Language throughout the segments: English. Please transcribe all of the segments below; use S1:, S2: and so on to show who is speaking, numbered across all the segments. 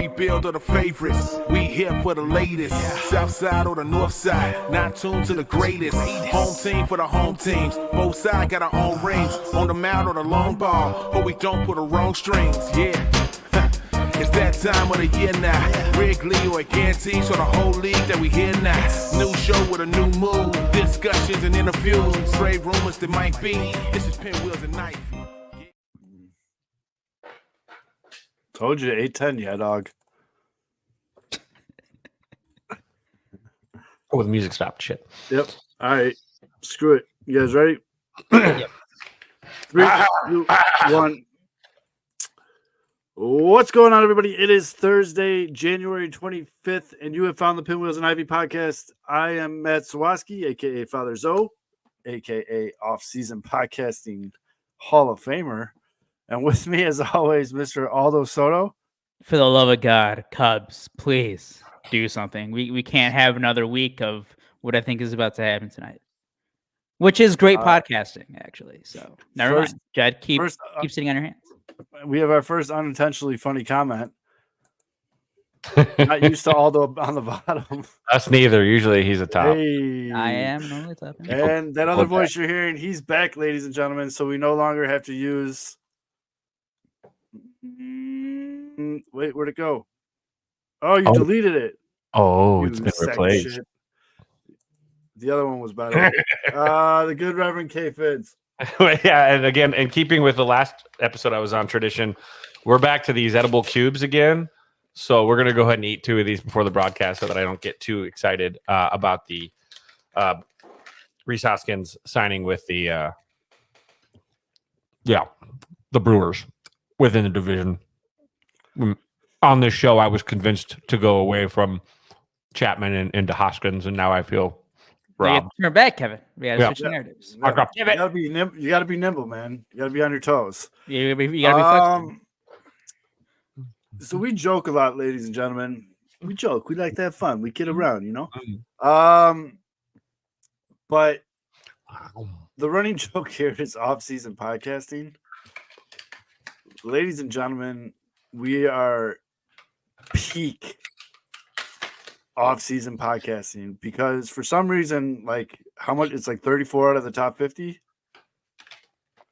S1: rebuild of the favorites. We here for the latest. South side or the north side. Not tuned to the greatest. Home team for the home teams. Both sides got our own rings. On the mound or the long ball. But we don't put the wrong strings. Yeah. It's that time of the year now. Wrigley or guarantees for the whole league that we hear now. New show with a new mood. Discussions and interviews. Trade rumors that might be. This is Pinwheels and Knife.
S2: Told you 8-10, yeah, dog.
S3: Oh, the music stopped. Shit.
S2: Yep. All right. Screw it. You guys ready?
S3: Yep.
S2: 3, 2, 1. What's going on, everybody? It is Thursday, January 25th, and you have found the Pinwheels and Ivy podcast. I am Matt Sawaski, a.k.a. Father Zoe, a.k.a. Off-Season Podcasting Hall of Famer. And with me, as always, Mr. Aldo Soto.
S4: For the love of God, Cubs, please do something. We can't have another week of what I think is about to happen tonight, which is great podcasting, actually. So never mind. Jed, keep sitting on your hands.
S2: We have our first unintentionally funny comment. Not used to Aldo on the bottom.
S3: Us neither. Usually he's a top.
S2: Hey.
S4: I am normally top.
S2: And that other voice you're hearing, he's back, ladies and gentlemen. So we no longer have to use. Wait, where'd it go? Oh, you deleted it.
S3: Oh, it's been replaced.
S2: Shit. The other one was better. The good Reverend K. Fids.
S3: Yeah, and again, in keeping with the last episode I was on tradition, we're back to these edible cubes again. So we're going to go ahead and eat 2 of these before the broadcast so that I don't get too excited about the Rhys Hoskins signing with the Brewers within the division. On this show, I was convinced to go away from Chapman and into Hoskins, and now I feel robbed.
S4: Turn back, Kevin. We got to switch narratives.
S2: You got to be nimble, man. You got to be on your toes.
S4: You got to be flexible.
S2: So we joke a lot, ladies and gentlemen. We joke. We like to have fun. We kid around, you know. But the running joke here is off-season podcasting. Ladies and gentlemen, we are peak off-season podcasting because for some reason, like how much it's like 34 out of the top 50,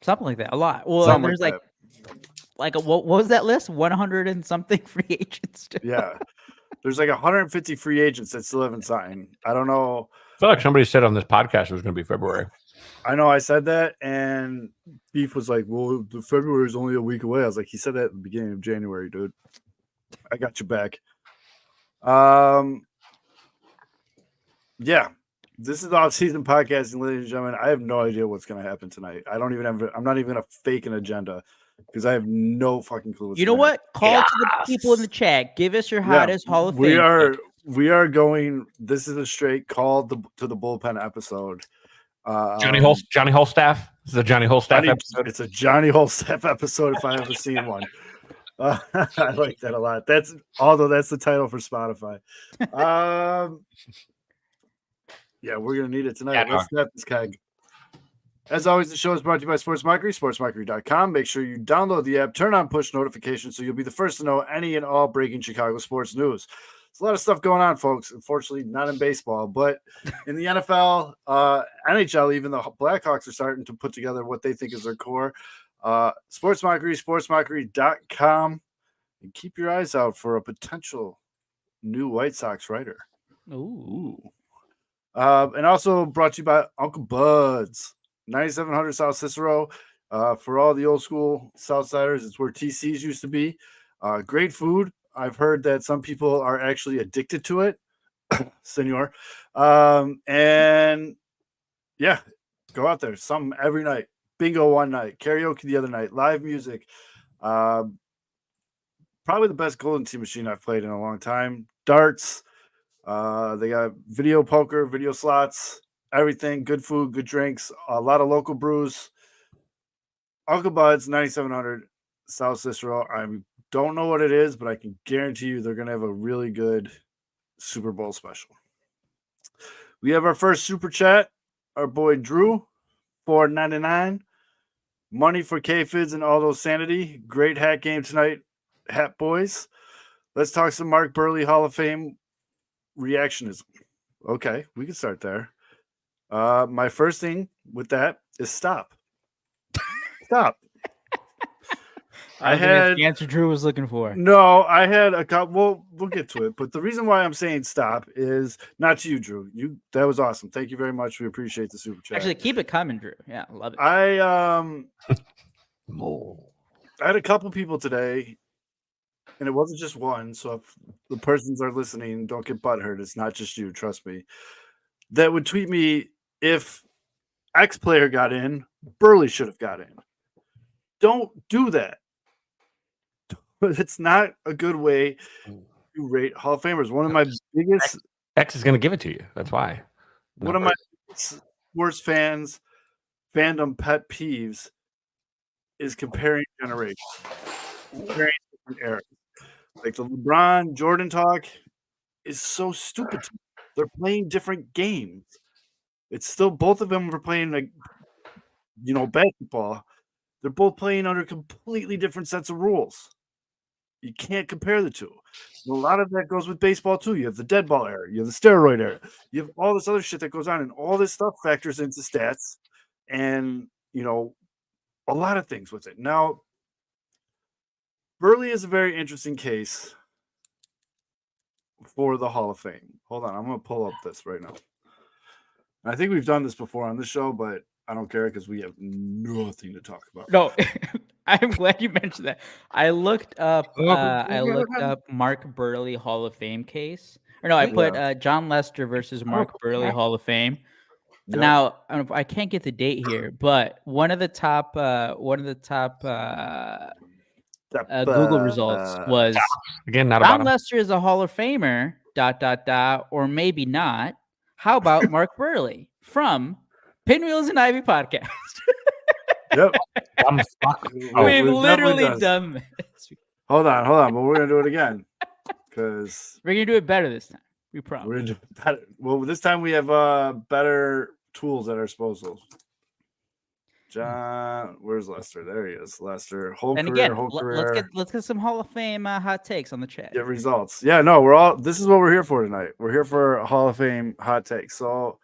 S4: something like that. A lot. Well, there's like what was that list? 100 and something free agents.
S2: Yeah, there's like 150 free agents that still haven't signed. I don't know.
S3: I feel like somebody said on this podcast it was going to be February.
S2: I know I said that, and Beef was like, well, the February is only a week away. I was like, he said that at the beginning of January, dude. I got you back. Yeah, this is off-season podcasting, ladies and gentlemen. I have no idea what's going to happen tonight. I'm not even going to fake an agenda because I have no fucking clue.
S4: You know what? Call to the people in the chat. Give us your hottest Hall of Fame.
S2: We are going. This is a straight call to the bullpen episode.
S3: Johnny Holstaff. This is a Johnny Holstaff episode.
S2: It's a Johnny Holstaff episode if I ever seen one. I like that a lot. That's the title for Spotify. Yeah, we're gonna need it tonight. Let's snap this keg. As always, the show is brought to you by Sports Mockery, sportsmockery.com. Make sure you download the app, turn on push notifications so you'll be the first to know any and all breaking Chicago sports news. There's a lot of stuff going on, folks. Unfortunately, not in baseball, but in the NFL, NHL, even the Blackhawks are starting to put together what they think is their core. Sports Mockery, sportsmockery.com. And keep your eyes out for a potential new White Sox writer.
S4: Ooh.
S2: And also brought to you by Uncle Bud's, 9700 South Cicero. For all the old school Southsiders, it's where TC's used to be. Great food. I've heard that some people are actually addicted to it, senor. And yeah, go out there. Something every night. Bingo one night. Karaoke the other night. Live music. Probably the best Golden Tee machine I've played in a long time. Darts. They got video poker, video slots, everything. Good food, good drinks. A lot of local brews. Uncle Bud's, 9700 South Cicero. I don't know what it is, but I can guarantee you they're going to have a really good Super Bowl special. We have our first super chat. Our boy Drew, $4.99. Money for K-Fids and all those sanity. Great hat game tonight, hat boys. Let's talk some Mark Burley Hall of Fame reactionism. Okay, we can start there. My first thing with that is stop. Stop.
S4: I think that's the answer Drew was looking for.
S2: No, I had a couple. We'll get to it. But the reason why I'm saying stop is not to you, Drew. That was awesome. Thank you very much. We appreciate the super chat.
S4: Actually, keep it coming, Drew. Yeah, I love it.
S2: I had a couple people today, and it wasn't just one. So if the persons are listening, don't get butthurt. It's not just you. Trust me. That would tweet me if X player got in, Burley should have got in. Don't do that. But it's not a good way to rate Hall of Famers. One of my biggest
S3: X is going to give it to you. That's why.
S2: One of my worst fandom pet peeves is comparing generations, comparing different eras. Like the LeBron Jordan talk is so stupid to me. They're playing different games. It's still both of them are playing basketball. They're both playing under completely different sets of rules. You can't compare the two. And a lot of that goes with baseball too. You have the dead ball era, you have the steroid era, you have all this other shit that goes on, and all this stuff factors into stats and a lot of things with it. Now, Burley is a very interesting case for the Hall of Fame. Hold on, I'm gonna pull up this right now. I think we've done this before on the show, but I don't care because we have nothing to talk about.
S4: No, I'm glad you mentioned that. I looked up Mark Burley Hall of Fame case. Or no, I put John Lester versus Mark Burley Hall of Fame. Yep. Now I can't get the date here, but one of the top Google results was
S3: again not
S4: John Lester is a Hall of Famer. ... or maybe not. How about Mark Burley from Pinwheels and Ivy podcast?
S2: Yep.
S4: We've literally done this.
S2: Hold on, but we're gonna do it again because
S4: we're gonna do it better this time. We promise.
S2: We're gonna do it better. Well, this time we have better tools at our disposal. John, where's Lester? There he is. Lester, whole career.
S4: Let's get some Hall of Fame hot takes on the chat.
S2: Get results. Yeah, no, this is what we're here for tonight. We're here for a Hall of Fame hot takes. So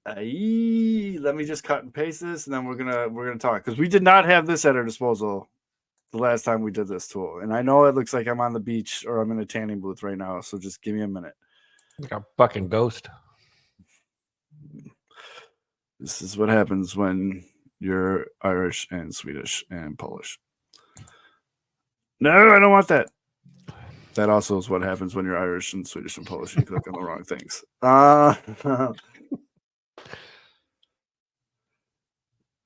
S2: let me just cut and paste this, and then we're gonna talk because we did not have this at our disposal the last time we did this tool. And I know it looks like I'm on the beach or I'm in a tanning booth right now, so just give me a minute.
S3: Like a fucking ghost.
S2: This is what happens when you're Irish and Swedish and Polish. No, I don't want that. That also is what happens when you're Irish and Swedish and Polish. You click on the wrong things. All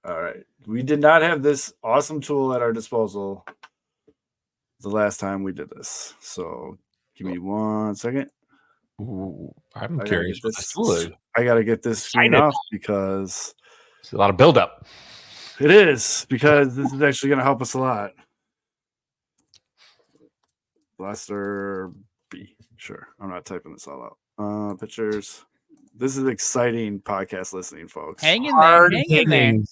S2: right. We did not have this awesome tool at our disposal the last time we did this. So give me 1 second.
S3: Ooh, I'm curious what this tool is.
S2: I got to get this screen off because
S3: it's a lot of buildup.
S2: It is, because this is actually going to help us a lot. Lester B. Sure. I'm not typing this all out. Pictures. This is exciting podcast listening, folks.
S4: Hang in there.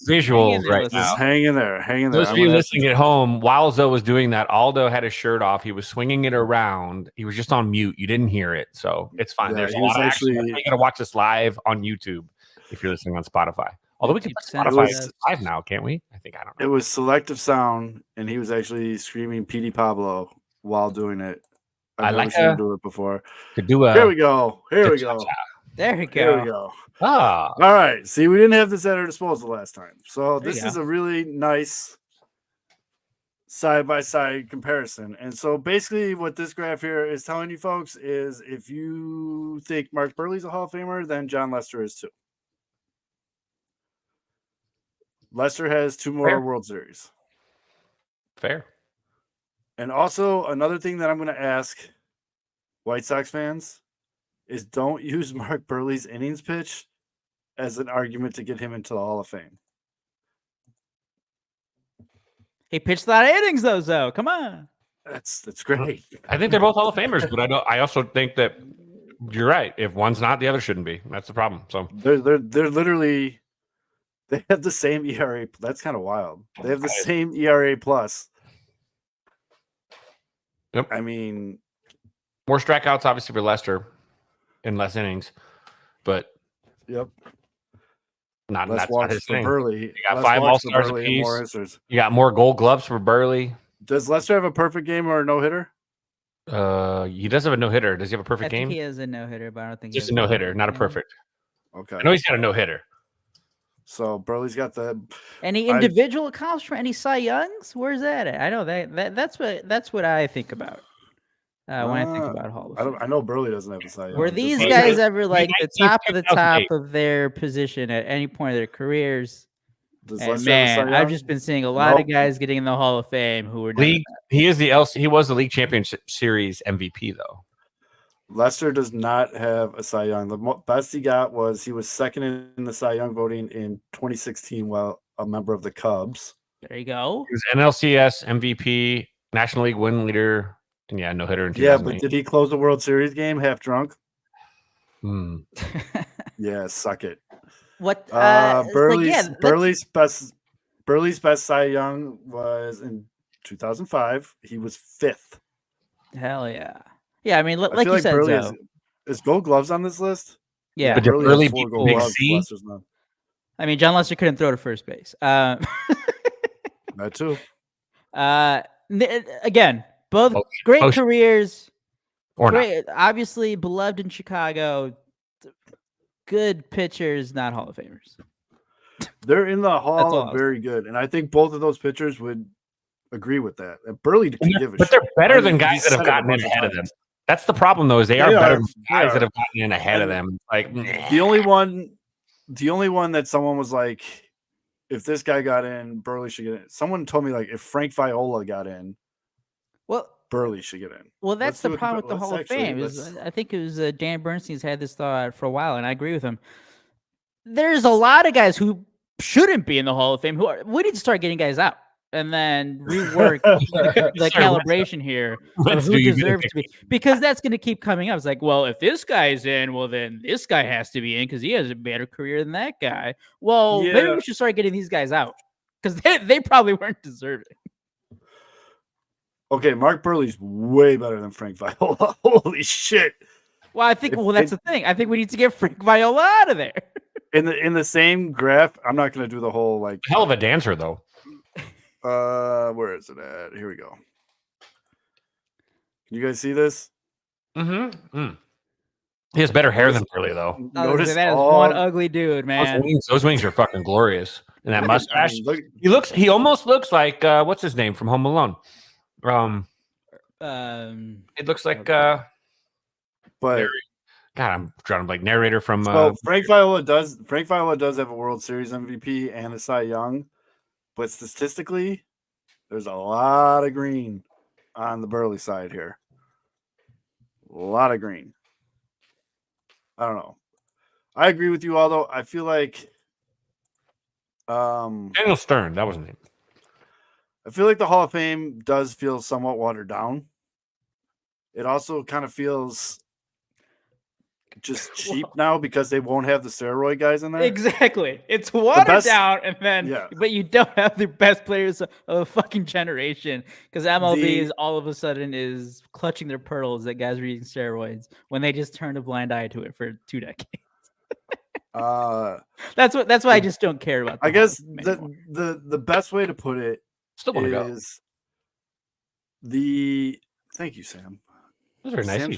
S3: Visuals right now.
S2: Just hang in there.
S3: Those of you listening at home, while Zoe was doing that, Aldo had his shirt off. He was swinging it around. He was just on mute. You didn't hear it, so it's fine.
S2: Yeah,
S3: There's a lot of action. You're going to watch this live on YouTube if you're listening on Spotify. Although we can put Spotify live now, can't we? I don't know.
S2: It was selective sound, and he was actually screaming Petey Pablo while doing it. I've never seen him do it before. Here we go.
S4: There we go.
S2: There we go.
S3: Ah.
S2: All right. See, we didn't have this at our disposal last time. So this is a really nice side-by-side comparison. And so basically what this graph here is telling you folks is if you think Mark Burley's a Hall of Famer, then John Lester is too. Lester has 2 more World Series.
S3: Fair.
S2: And also another thing that I'm going to ask White Sox fans is don't use Mark Burley's innings pitch as an argument to get him into the Hall of Fame.
S4: He pitched a lot of innings, though, Zoe. Come on.
S2: That's great.
S3: I think they're both Hall of Famers, but I also think that you're right. If one's not, the other shouldn't be. That's the problem. So
S2: they're literally, they have the same ERA. That's kind of wild. They have the same ERA plus.
S3: Yep.
S2: I mean,
S3: more strikeouts, obviously, for Lester in less innings, but
S2: yep.
S3: not
S2: Less
S3: that's not
S2: walks
S3: his
S2: for
S3: thing.
S2: Burley.
S3: You got
S2: Less
S3: 5
S2: walks for
S3: All-Stars
S2: Burley and more
S3: apiece.
S2: hitters.
S3: You got more Gold Gloves for Burley.
S2: Does Lester have a perfect game or a no hitter?
S3: He does have a no hitter. Does he have a
S4: I
S3: perfect
S4: think
S3: game?
S4: he has a no hitter, but I don't think
S3: Just
S4: he
S3: a
S4: has
S3: no hitter, not a
S4: game.
S3: perfect.
S2: Okay.
S3: I know he's got a no hitter.
S2: So Burley's got the
S4: Any individual accomplishment, any Cy Youngs? Where's that at? I know that's what I think about when I think about Hall of Fame.
S2: I know Burley doesn't have a Cy Young.
S4: Were
S2: just
S4: these
S2: like-
S4: guys ever like the top of the
S3: 2008.
S4: top of their position at any point of their careers?
S2: Does
S4: And
S2: Lester have a Cy
S4: man, I've
S2: Young?
S4: just been seeing a lot of
S2: Nope.
S4: guys getting in the Hall of Fame who were never
S3: League. He is he was the league championship series MVP though.
S2: Lester does not have a Cy Young. The best he got was he was second in the Cy Young voting in 2016 while a member of the Cubs.
S4: There you go.
S3: He was NLCS MVP, National League win leader, and no hitter in
S2: Yeah,
S3: 2008.
S2: but did he close the World Series game half drunk?
S3: Hmm.
S2: Yeah, suck it.
S4: What?
S2: Burley's best Cy Young was in 2005. He was 5th.
S4: Hell yeah. Yeah, I mean,
S2: I
S4: like
S2: feel
S4: you said,
S2: Burley
S4: Zoe.
S2: is Gold Gloves on this list?
S4: Yeah.
S3: But did
S2: Burley
S3: Burley
S2: has 4
S3: beat
S2: Gold
S3: Big
S2: Gloves.
S3: C?
S2: Lester's none.
S4: I mean, John Lester couldn't throw to first base.
S2: That too.
S4: Again, both great
S3: Potion.
S4: careers.
S3: Or not.
S4: Great, obviously beloved in Chicago. Good pitchers, not Hall of Famers.
S2: They're in the
S4: That's
S2: Hall
S4: all
S2: of
S4: I was
S2: very good, and I think both of those pitchers would agree with that. And Burley can give a
S3: But
S2: shit.
S3: they're better
S2: I
S3: than
S2: mean,
S3: guys
S2: he
S3: that have
S2: said it a
S3: gotten in
S2: bunch of
S3: ahead of them.
S2: times.
S3: That's the problem, though, is they are
S2: They
S3: better
S2: are.
S3: than
S2: They
S3: guys
S2: are.
S3: that have gotten in ahead of
S2: And
S3: them. Like
S2: The only one that someone was like, if this guy got in, Burley should get in. Someone told me like if Frank Viola got in,
S4: Well,
S2: Burley should get in.
S4: Well, that's
S2: Let's do
S4: the
S2: it.
S4: problem with the
S2: Let's
S4: Hall of
S2: actually-
S4: Fame.
S2: let's-
S4: I think it was Dan Bernstein's had this thought for a while, and I agree with him. There's a lot of guys who shouldn't be in the Hall of Fame. We need to start getting guys out and then rework the calibration here of
S3: Let's
S4: who
S3: do you
S4: deserves to be, because that's going to keep coming up. It's like, well, if this guy's in, well, then this guy has to be in because he has a better career than that guy. Well, maybe
S2: Yeah.
S4: we should start getting these guys out because they probably weren't deserving.
S2: Okay, Mark Burley's way better than Frank Viola. Holy shit!
S4: Well, I think that's the thing. I think we need to get Frank Viola out of there.
S2: In the same graph, I'm not going to do the whole like.
S3: hell of a dancer, though.
S2: Where is it at? Here we go. Can you guys see this?
S3: Mm-hmm. He has better hair than Burley, though.
S2: Notice
S4: that is
S2: all
S4: one ugly dude, man.
S3: Those wings are fucking glorious. And that mustache.
S2: look,
S3: He almost looks like what's his name from Home Alone. It looks like
S2: but
S3: God, I'm drawing a blank. Narrator from
S2: so Frank Viola does have a World Series MVP and a Cy Young, but statistically, there's a lot of green on the Burley side here. A lot of green. I don't know. I agree with you, although I feel like
S3: Daniel Stern. That was his name.
S2: I feel like the Hall of Fame does feel somewhat watered down. It also kind of feels just cheap now because they won't have the steroid guys in there.
S4: Exactly. It's watered
S2: best-
S4: down, and then
S2: Yeah.
S4: but you don't have the best players of a fucking generation because MLB
S2: The-
S4: is all of a sudden is clutching their pearls that guys are using steroids when they just turned a blind eye to it for 2 decades. That's why I just don't care about.
S2: I
S4: the Hall
S2: guess
S4: of Fame anymore.
S2: the best way to put it
S3: Still want to go.
S2: is thank you, Sam.
S3: Those are nice.
S2: Sam's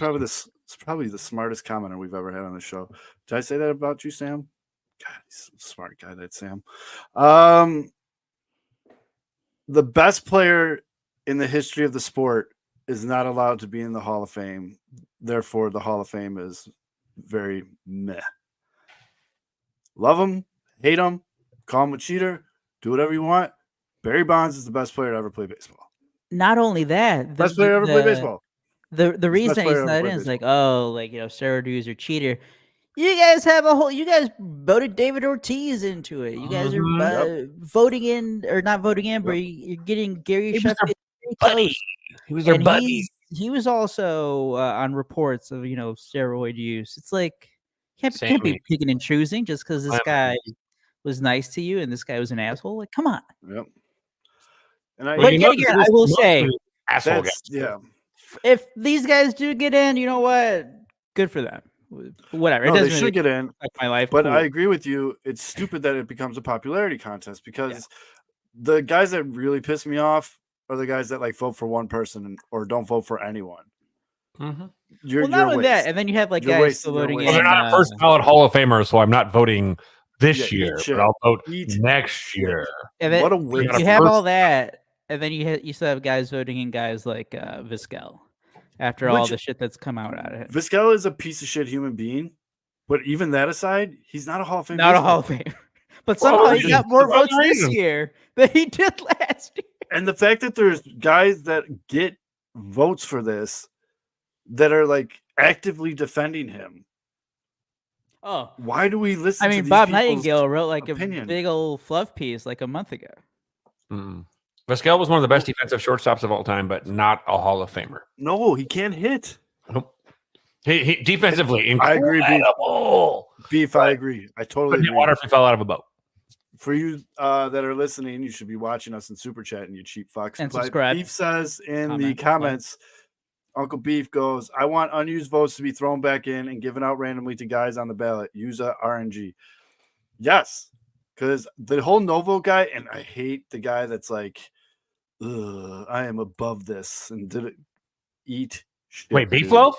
S2: probably the smartest commenter we've ever had on the show. Did I say that about you, Sam? God, he's a smart guy, that Sam. The best player in the history of the sport is not allowed to be in the Hall of Fame. Therefore, the Hall of Fame is very meh. Love him, hate him, call him a cheater, do whatever you want. Barry Bonds is the best player to ever play baseball.
S4: Not only that,
S2: Best player to ever play baseball.
S4: The reason
S2: player
S4: he's
S2: ever
S4: not
S2: played
S4: in is like,
S2: baseball.
S4: steroid dudes are cheater. You guys voted David Ortiz into it. You guys are voting in or not voting in, but you're getting Gary Sheffield.
S3: Buddy. He was their
S4: And
S3: buddy.
S4: he was also on reports of steroid use. It's like can't be
S3: Sammy.
S4: picking and choosing just because this
S3: I'm-
S4: guy was nice to you and this guy was an asshole. Like, come on.
S2: Yep. And
S4: But yet again, I will say
S3: asshole
S2: that's
S3: guys.
S4: if these guys do get in, you know what? Good for them. Whatever.
S2: No,
S4: it
S2: they
S4: doesn't
S2: should
S4: really
S2: get in.
S4: affect my life.
S2: But
S4: Cool.
S2: I agree with you. It's stupid that it becomes a popularity contest because the guys that really piss me off are the guys that like vote for one person or don't vote for anyone.
S3: Mm-hmm.
S2: You're
S4: not only
S2: waste.
S4: that, and then you have like
S2: You're
S4: guys
S2: wasting
S4: still
S2: your
S4: voting
S2: waste.
S3: Well, they're
S4: in.
S3: not a first ballot Hall of Famer, so I'm not voting this
S2: Yeah, eat
S3: year,
S2: shit.
S3: but I'll vote
S2: Eat
S3: next year.
S4: And then
S2: What a waste.
S4: you have all that, and then you still have guys voting in guys like Vizquel after all the shit that's come out of him.
S2: Vizquel is a piece of shit human being, but even that aside, he's not a Hall of Fame.
S4: Not a Hall of Famer. But somehow he got more votes this year than he did last year.
S2: And the fact that there's guys that get votes for this that are like actively defending him.
S4: Oh,
S2: why do we listen?
S4: I mean,
S2: to these
S4: Bob
S2: people's
S4: Nightingale wrote like
S2: opinion?
S4: a big old fluff piece like a month ago.
S3: Vizquel was one of the best defensive shortstops of all time, but not a Hall of Famer.
S2: No, he can't hit.
S3: Nope. He defensively incredible.
S2: I agree, Beef. I agree. I totally agree.
S3: Water if he fell out of a boat.
S2: For you that are listening, you should be watching us in Super Chat and you cheap fucks.
S4: And
S2: But
S4: subscribe.
S2: Beef says in the comments, Uncle Beef goes, I want unused votes to be thrown back in and given out randomly to guys on the ballot. Use a RNG. Yes, because the whole no vote guy, and I hate the guy that's like, I am above this and did it eat shit.
S3: Wait, Beef
S2: dude.
S3: Loaf?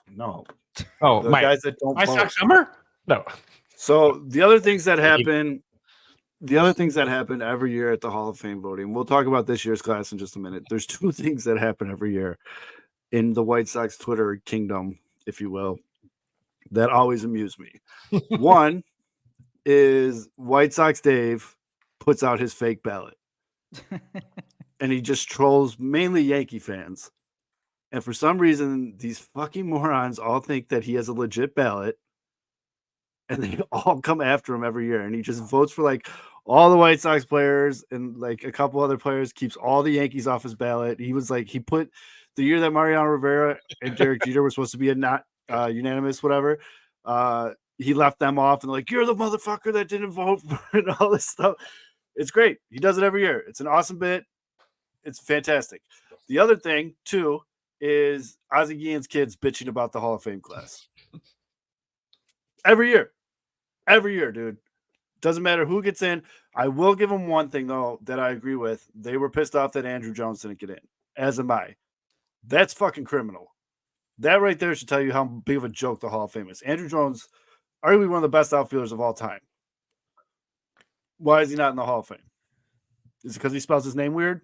S2: No.
S3: Oh,
S2: the
S3: my
S2: guys that don't
S3: My
S2: vote.
S3: Sock Summer? No.
S2: So the other things that happen every year at the Hall of Fame voting, we'll talk about this year's class in just a minute. There's two things that happen every year in the White Sox Twitter kingdom, if you will, that always amuse me. One is White Sox Dave puts out his fake ballot and he just trolls mainly Yankee fans. And for some reason, these fucking morons all think that he has a legit ballot. And they all come after him every year. And he just votes for like all the White Sox players and like a couple other players, keeps all the Yankees off his ballot. He was like, he put the year that Mariano Rivera and Derek Jeter were supposed to be a not unanimous, whatever. He left them off and like, you're the motherfucker that didn't vote for it and all this stuff. It's great. He does it every year. It's an awesome bit. It's fantastic. The other thing, too, is Ozzie Guillen's kids bitching about the Hall of Fame class. Every year, dude. Doesn't matter who gets in. I will give them one thing, though, that I agree with. They were pissed off that Andrew Jones didn't get in, as am I. That's fucking criminal. That right there should tell you how big of a joke the Hall of Fame is. Andrew Jones, arguably one of the best outfielders of all time. Why is he not in the Hall of Fame? Is it because he spells his name weird?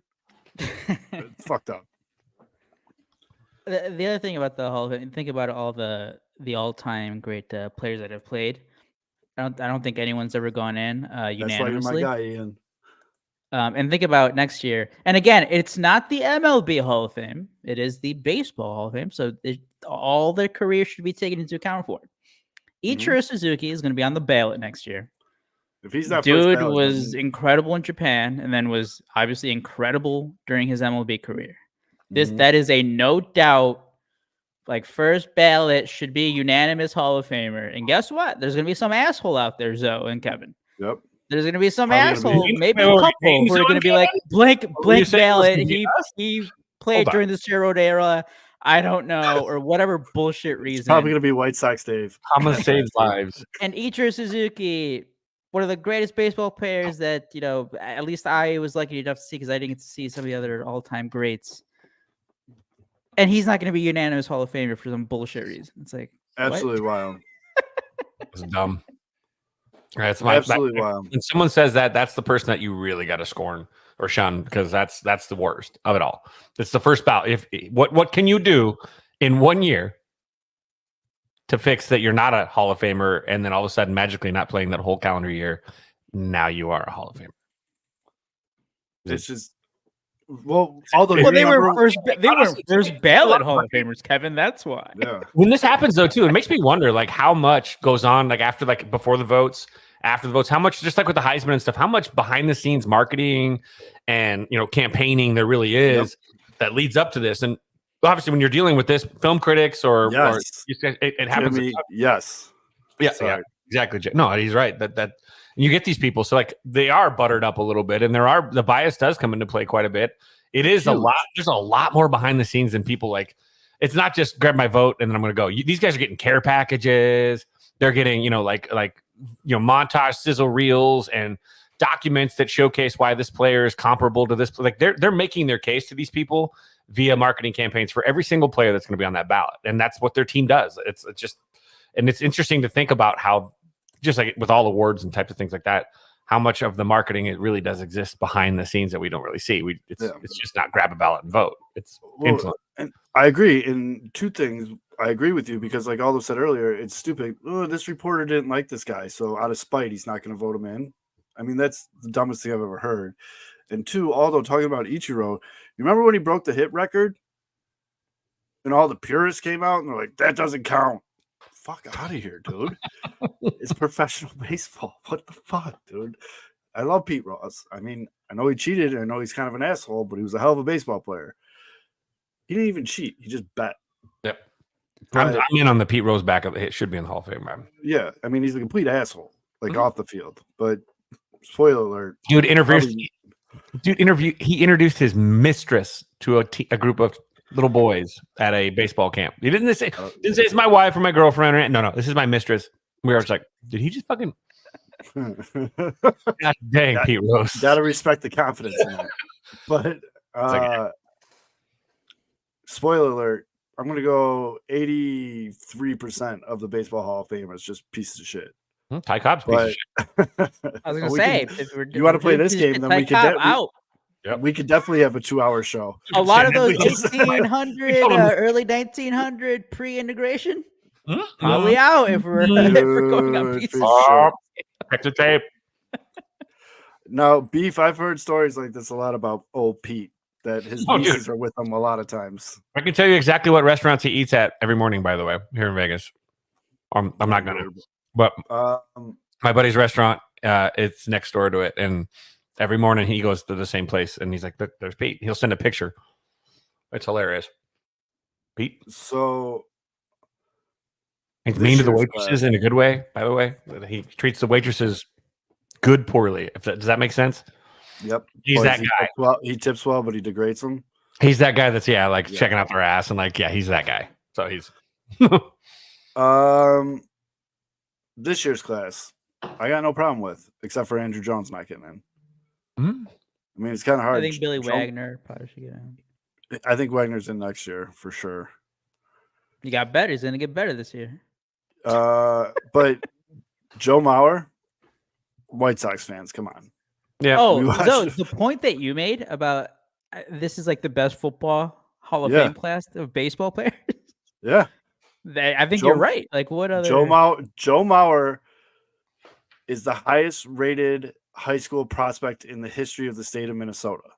S2: It's fucked up.
S4: The other thing about the Hall of Fame, think about all the all-time great players that have played. I don't think anyone's ever gone in unanimously.
S2: That's why you're my guy, Ian.
S4: And think about next year. And again, it's not the MLB Hall of Fame. It is the Baseball Hall of Fame. So all their career should be taken into account for. Ichiro Suzuki is going to be on the ballot next year.
S2: If he's not
S4: Dude
S2: first ballot,
S4: was incredible in Japan and then was obviously incredible during his MLB career. That is a no doubt, like, first ballot should be a unanimous Hall of Famer. And guess what? There's going to be some asshole out there, Zoe and Kevin.
S2: Yep.
S4: There's going to be some
S2: Probably
S4: asshole, maybe a
S3: Wait,
S4: couple,
S3: names
S4: who are going to be
S3: Kevin?
S4: like, blank
S3: saying
S4: ballot.
S3: it was gonna be
S4: He played during the steroid era. I don't know, or whatever bullshit reason.
S2: It's probably going to be White Sox Dave.
S3: Karma saves lives.
S4: And Ichiro Suzuki, one of the greatest baseball players that, at least I was lucky enough to see, because I didn't get to see some of the other all-time greats. And he's not going to be unanimous Hall of Famer for some bullshit reason. It's like,
S2: Absolutely wild.
S3: It's dumb. That's
S2: Absolutely wild.
S3: When someone says that, that's the person that you really got to scorn or shun, because that's the worst of it all. It's the first ballot. What can you do in 1 year to fix that you're not a Hall of Famer, and then all of a sudden magically not playing that whole calendar year, now you are a Hall of Famer?
S2: It's just although
S4: they were first ballot Hall of Famers, Kevin. That's why.
S2: Yeah.
S3: When this happens, though, too, it makes me wonder, like, how much goes on, like, after, like, before the votes, after the votes, how much, just like with the Heisman and stuff, how much behind the scenes marketing and, campaigning there really is that leads up to this. And obviously, when you're dealing with this, film critics or it happens.
S2: Jimmy, yes.
S3: Yeah, exactly. No, he's right. That you get these people, so like they are buttered up a little bit, and the bias does come into play quite a bit. It is a
S2: Huge.
S3: lot. There's a lot more behind the scenes than people like. It's not just grab my vote and then I'm going to go. These guys are getting care packages. They're getting, montage sizzle reels and documents that showcase why this player is comparable to this. Like they're making their case to these people via marketing campaigns for every single player that's going to be on that ballot. And that's what their team does. It's just, and it's interesting to think about how, just like with all awards and types of things like that, how much of the marketing it really does exist behind the scenes that we don't really see. It's just not grab a ballot and vote. It's influence.
S2: And I agree. In two things, I agree with you because, like Aldo said earlier, it's stupid. Oh, this reporter didn't like this guy, so out of spite, he's not going to vote him in. I mean, that's the dumbest thing I've ever heard. And two, Aldo, talking about Ichiro, you remember when he broke the hit record? And all the purists came out and they're like, that doesn't count. Fuck out of here, dude. It's professional baseball. What the fuck, dude? I love Pete Rose. I mean, I know he cheated. I know he's kind of an asshole, but he was a hell of a baseball player. He didn't even cheat. He just bet.
S3: Yep.
S2: But,
S3: I'm in on the Pete Rose back of it. Should be in the Hall of Fame, man.
S2: yeah. I mean, he's a complete asshole, like off the field. But spoiler alert.
S3: Dude, he introduced his mistress to a group of little boys at a baseball camp. He didn't say it's my wife or my girlfriend. Or, no, this is my mistress. We were just like, did he just fucking? God dang, Pete Rose.
S2: Gotta respect the confidence in that. But spoiler alert, I'm gonna go 83% of the Baseball Hall of Fame is just pieces of shit.
S3: Ty Cobb's piece of shit.
S4: I was gonna say,
S2: you want to play this game, then we could
S4: out.
S2: We could definitely have a 2-hour show.
S4: A lot of those 1800, early 1900 pre-integration, probably out if we're going on pieces.
S3: Check the tape.
S2: No, Beef, I've heard stories like this a lot about old Pete, that his nieces are with him a lot of times.
S3: I can tell you exactly what restaurants he eats at every morning, by the way, here in Vegas. I'm not going to. But my buddy's restaurant, it's next door to it. And every morning he goes to the same place. And he's like, there's Pete. He'll send a picture. It's hilarious. Pete.
S2: So
S3: he's mean to the waitresses in a good way, by the way. He treats the waitresses good poorly. Does that make sense?
S2: Yep.
S3: He's that guy.
S2: He tips well, but he degrades them.
S3: He's that guy that's checking out their ass and he's that guy. So he's
S2: this year's class, I got no problem with, except for Andrew Jones not getting in.
S3: Mm-hmm.
S2: I mean, it's kind of hard.
S4: I think Billy Wagner probably should get in.
S2: I think Wagner's in next year for sure.
S4: He got better. He's going to get better this year.
S2: But Joe Mauer, White Sox fans, come on.
S3: Yeah.
S4: Oh, so the point that you made about this is like the best football Hall of Fame class of baseball players.
S2: Yeah.
S4: I think you're right. Like what other
S2: Joe Mauer is the highest rated high school prospect in the history of the state of Minnesota.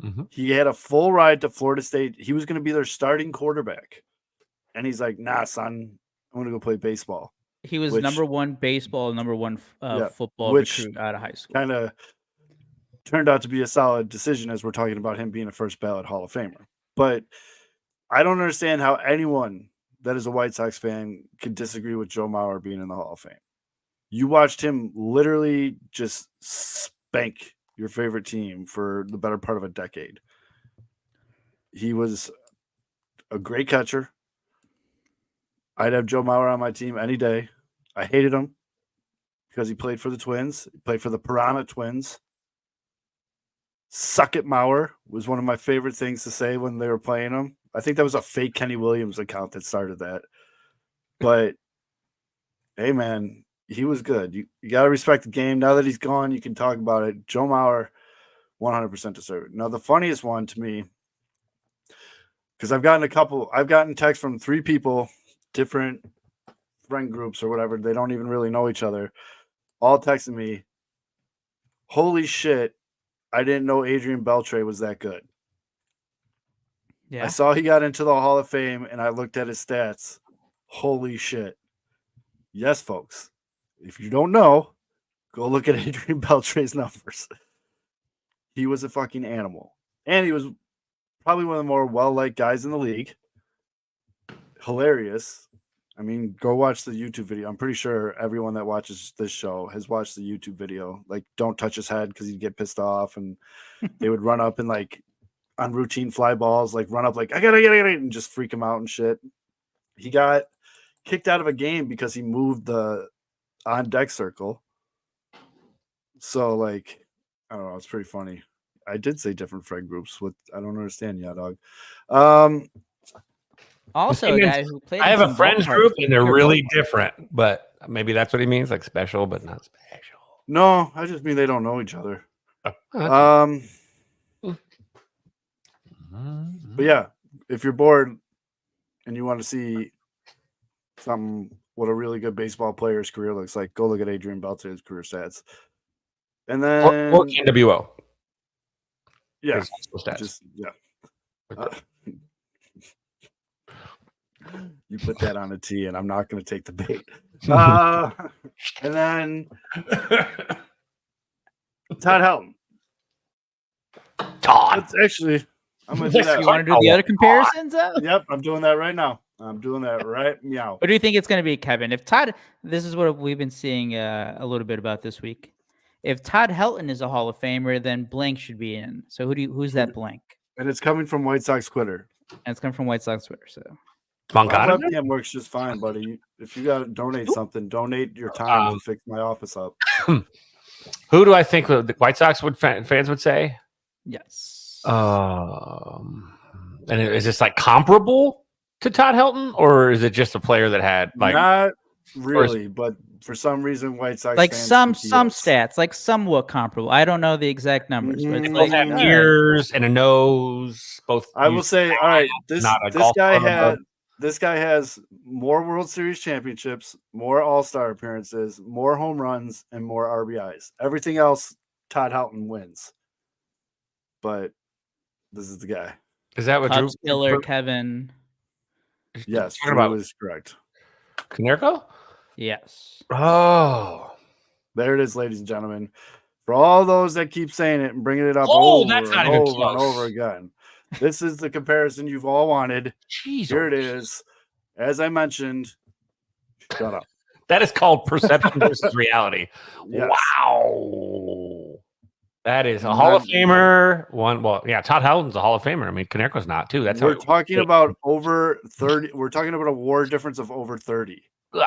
S3: Mm-hmm.
S2: He had a full ride to Florida State. He was going to be their starting quarterback. And he's like, nah, son, I'm going to go play baseball.
S4: He was number one baseball, number one football recruit out of high school.
S2: Kind of turned out to be a solid decision as we're talking about him being a first ballot Hall of Famer. But I don't understand how anyone that is a White Sox fan could disagree with Joe Mauer being in the Hall of Fame. You watched him literally just spank your favorite team for the better part of a decade. He was a great catcher. I'd have Joe Mauer on my team any day. I hated him because he played for the Twins. He played for the Piranha Twins. Suck it, Mauer was one of my favorite things to say when they were playing him. I think that was a fake Kenny Williams account that started that. But, hey, man, he was good. You got to respect the game. Now that he's gone, you can talk about it. Joe Mauer, 100% deserve it. Now, the funniest one to me, because I've gotten texts from 3 people, different friend groups or whatever. They don't even really know each other. All texting me, holy shit, I didn't know Adrian Beltre was that good. Yeah. I saw he got into the Hall of Fame, and I looked at his stats. Holy shit. Yes, folks. If you don't know, go look at Adrian Beltre's numbers. He was a fucking animal. And he was probably one of the more well-liked guys in the league. Hilarious. I mean, go watch the YouTube video. I'm pretty sure everyone that watches this show has watched the YouTube video. Like, don't touch his head because he'd get pissed off. And they would run up and, like, on routine fly balls, like run up like I gotta get it and just freak him out and shit. He got kicked out of a game because he moved the on deck circle. So like I don't know, it's pretty funny. I did say different friend groups. What I don't understand, yeah, dog.
S4: Also, a guy who played.
S3: I have a friends group and they're really
S4: ballpark.
S3: different, but maybe that's what he means, like special but not special.
S2: No, I just mean they don't know each other.
S3: Oh,
S2: But yeah, if you're bored and you want to see something what a really good baseball player's career looks like, go look at Adrian Beltre's career stats. And then
S3: or NWO.
S2: yeah,
S3: Stats.
S2: just you put that on a tee, and I'm not going to take the bait. And then Todd Helton.
S3: Todd.
S2: That's actually, I'm going to do that.
S4: You want to do the other comparisons?
S2: Yep, I'm doing that right now. I'm doing that right meow.
S4: What do you think it's going to be, Kevin? If Todd, this is what we've been seeing a little bit about this week. If Todd Helton is a Hall of Famer, then blank should be in. So who's that blank?
S2: And it's coming from White Sox Twitter.
S4: And it's coming from White Sox Twitter. So
S2: My webcam works just fine, buddy. If you got to donate something, donate your time to fix my office up.
S3: Who do I think the White Sox fans would say?
S4: yes.
S3: And is this like comparable to Todd Helton, or is it just a player that had like
S2: not really, but for some reason White Sox
S4: like
S2: fans
S4: some stats, like somewhat comparable. I don't know the exact numbers, but
S3: they
S4: it's
S3: both
S4: like,
S3: have ears and a nose? Both.
S2: I will say, all right, this guy has more World Series championships, more All-Star appearances, more home runs, and more RBIs. Everything else, Todd Helton wins. But this is the guy.
S3: Is that what
S4: Cubs
S3: Drew
S4: killer Kevin?
S2: Yes,
S3: talking about?
S2: Drew is correct.
S3: Konerko?
S4: Yes.
S3: Oh,
S2: There it is, ladies and gentlemen. For all those that keep saying it and bringing it up
S3: that's not
S2: and
S3: even
S2: over
S3: close.
S2: and over again, this is the comparison you've all wanted.
S3: jeez.
S2: Here it is. As I mentioned, shut up.
S3: That is called perception versus reality.
S2: Yes.
S3: Wow. That is a Hall of Famer. Todd Helton's a Hall of Famer. I mean, Konerko's not too. That's
S2: We're talking about over 30. We're talking about a WAR difference of over 30.
S3: God.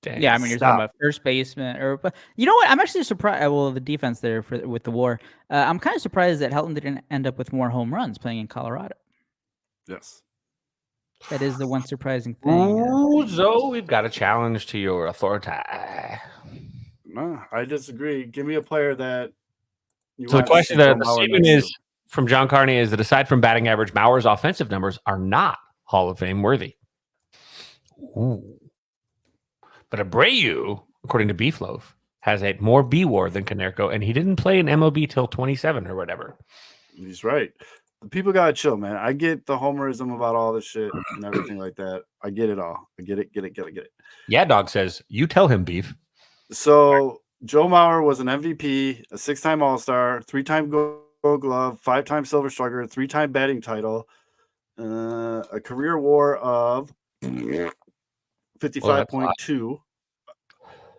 S3: Dang.
S4: Yeah, I mean, you're talking about first baseman, but you know what? I'm actually surprised. Well, the defense there with the WAR. I'm kind of surprised that Helton didn't end up with more home runs playing in Colorado.
S2: Yes.
S4: That is the one surprising thing.
S3: Ooh, Zoe, we've got a challenge to your authority.
S2: No, I disagree. Give me a player that.
S3: So the question, the statement is from John Carney is that aside from batting average, Mauer's offensive numbers are not Hall of Fame worthy. Ooh. But Abreu, according to Beefloaf, has a more B-WAR than Konerko, and he didn't play in MLB till 27 or whatever.
S2: He's right. The people gotta chill, man. I get the homerism about all this shit and everything like that. I get it all. I get it.
S3: Yeah, Dog says, you tell him, Beef.
S2: So Joe Mauer was an MVP, a 6-time All-Star, 3-time Gold Glove, 5-time Silver Slugger, 3-time batting title, a career WAR of 55.2,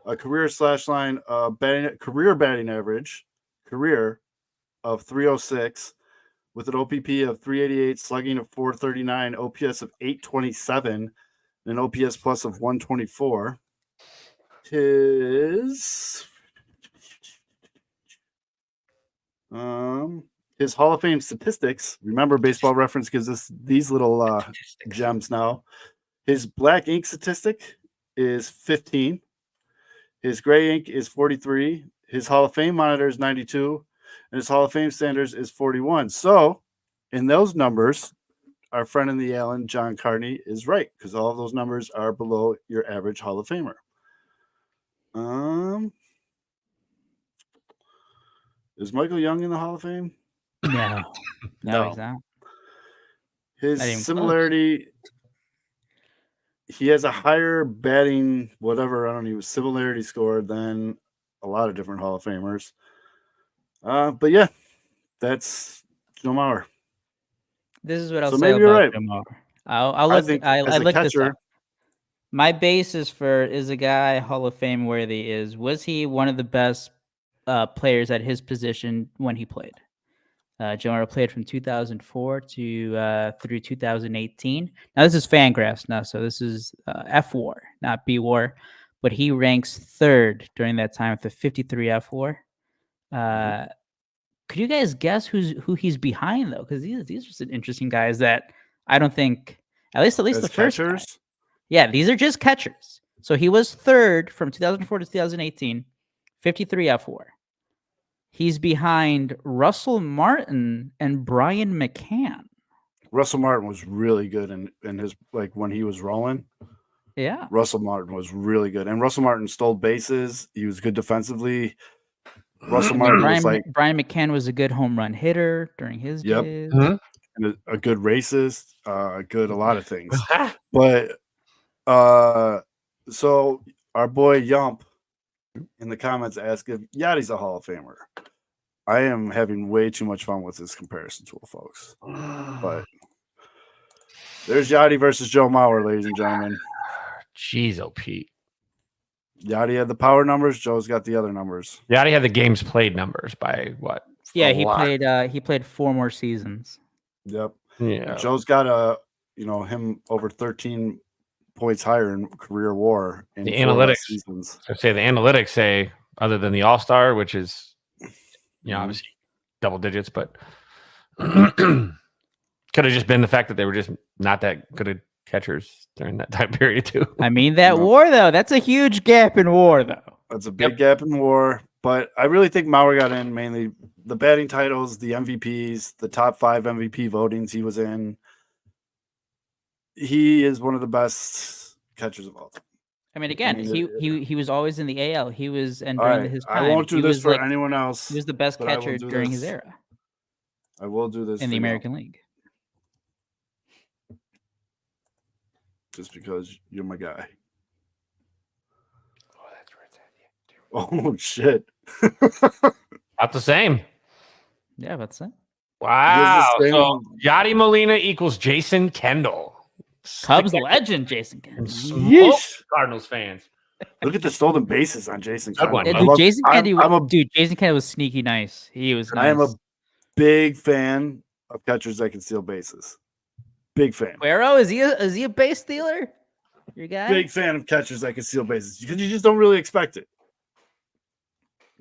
S2: a career slash line career batting average of 306, with an OPP of 388, slugging of 439, OPS of 827, and an OPS plus of 124. His Hall of Fame statistics. Remember, Baseball Reference gives us these little gems now. His black ink statistic is 15. His gray ink is 43. His Hall of Fame monitor is 92. And his Hall of Fame standards is 41. So, in those numbers, our friend in the Allen, John Carney, is right, because all of those numbers are below your average Hall of Famer. Is Michael Young in the Hall of Fame?
S4: No, he's not.
S2: His similarity, he has a higher batting, similarity score than a lot of different Hall of Famers. But yeah, that's Joe Mauer.
S4: This is what I'll say
S2: maybe
S4: about
S2: you're right.
S4: Joe Mauer. I looked this up. My basis for is a guy Hall of Fame worthy was he one of the best players at his position when he played? Joe Mauer played from 2004 to through 2018. Now this is Fangraphs now, so this is F WAR, not B WAR, but he ranks third during that time with the 53 F WAR. Could you guys guess who he's behind though? Because these are some interesting guys that I don't think at least
S2: As
S4: the first guy.
S2: catchers?
S4: Yeah, these are just catchers. So he was third from 2004 to 2018, 53 F WAR. He's behind Russell Martin and Brian McCann.
S2: Russell Martin was really good in his when he was rolling.
S4: Yeah.
S2: Russell Martin was really good. And Russell Martin stole bases. He was good defensively. Russell Martin
S4: Brian McCann was a good home run hitter during his days.
S2: And a good racist, good a lot of things. But so our boy Yump in the comments asked if Yachty's a Hall of Famer. I am having way too much fun with this comparison tool, folks. But there's Yachty versus Joe Mauer, ladies and gentlemen.
S3: Jeez, Pete.
S2: Yachty had the power numbers. Joe's got the other numbers.
S3: Yachty had the games played numbers by what?
S4: Yeah, he played 4 more seasons.
S2: Yep.
S3: Yeah.
S2: Joe's got him over 13 points higher in career WAR in
S3: the analytics
S2: seasons.
S3: I say the analytics say other than the All-Star, which is obviously double digits, but could have just been the fact that they were just not that good at catchers during that time period too.
S4: I mean that WAR though, that's a huge gap in WAR though.
S2: That's a big gap in WAR, but I really think Mauer got in mainly the batting titles, the MVPs, the top 5 MVP votings he was in. He is one of the best catchers of all time.
S4: I mean, again, he was always in the AL. He was, and
S2: during
S4: his time,
S2: I won't do this for anyone else.
S4: He was the best catcher during his era.
S2: I will do this
S4: in the American League.
S2: Just because you're my guy.
S3: Oh, that's right.
S2: Oh shit!
S3: About the same.
S4: Yeah, about the same.
S3: Wow. So Yachty Molina equals Jason Kendall.
S4: Cubs legend Jason Kendall.
S3: Cardinals fans.
S2: Look at the stolen bases on Jason Kendall.
S4: Yeah, Jason Kendall was sneaky nice. He was nice.
S2: I am a big fan of catchers that can steal bases. Big fan.
S4: Guerrero, is he a base stealer? Your guy?
S2: Big fan of catchers that can steal bases because you just don't really expect it.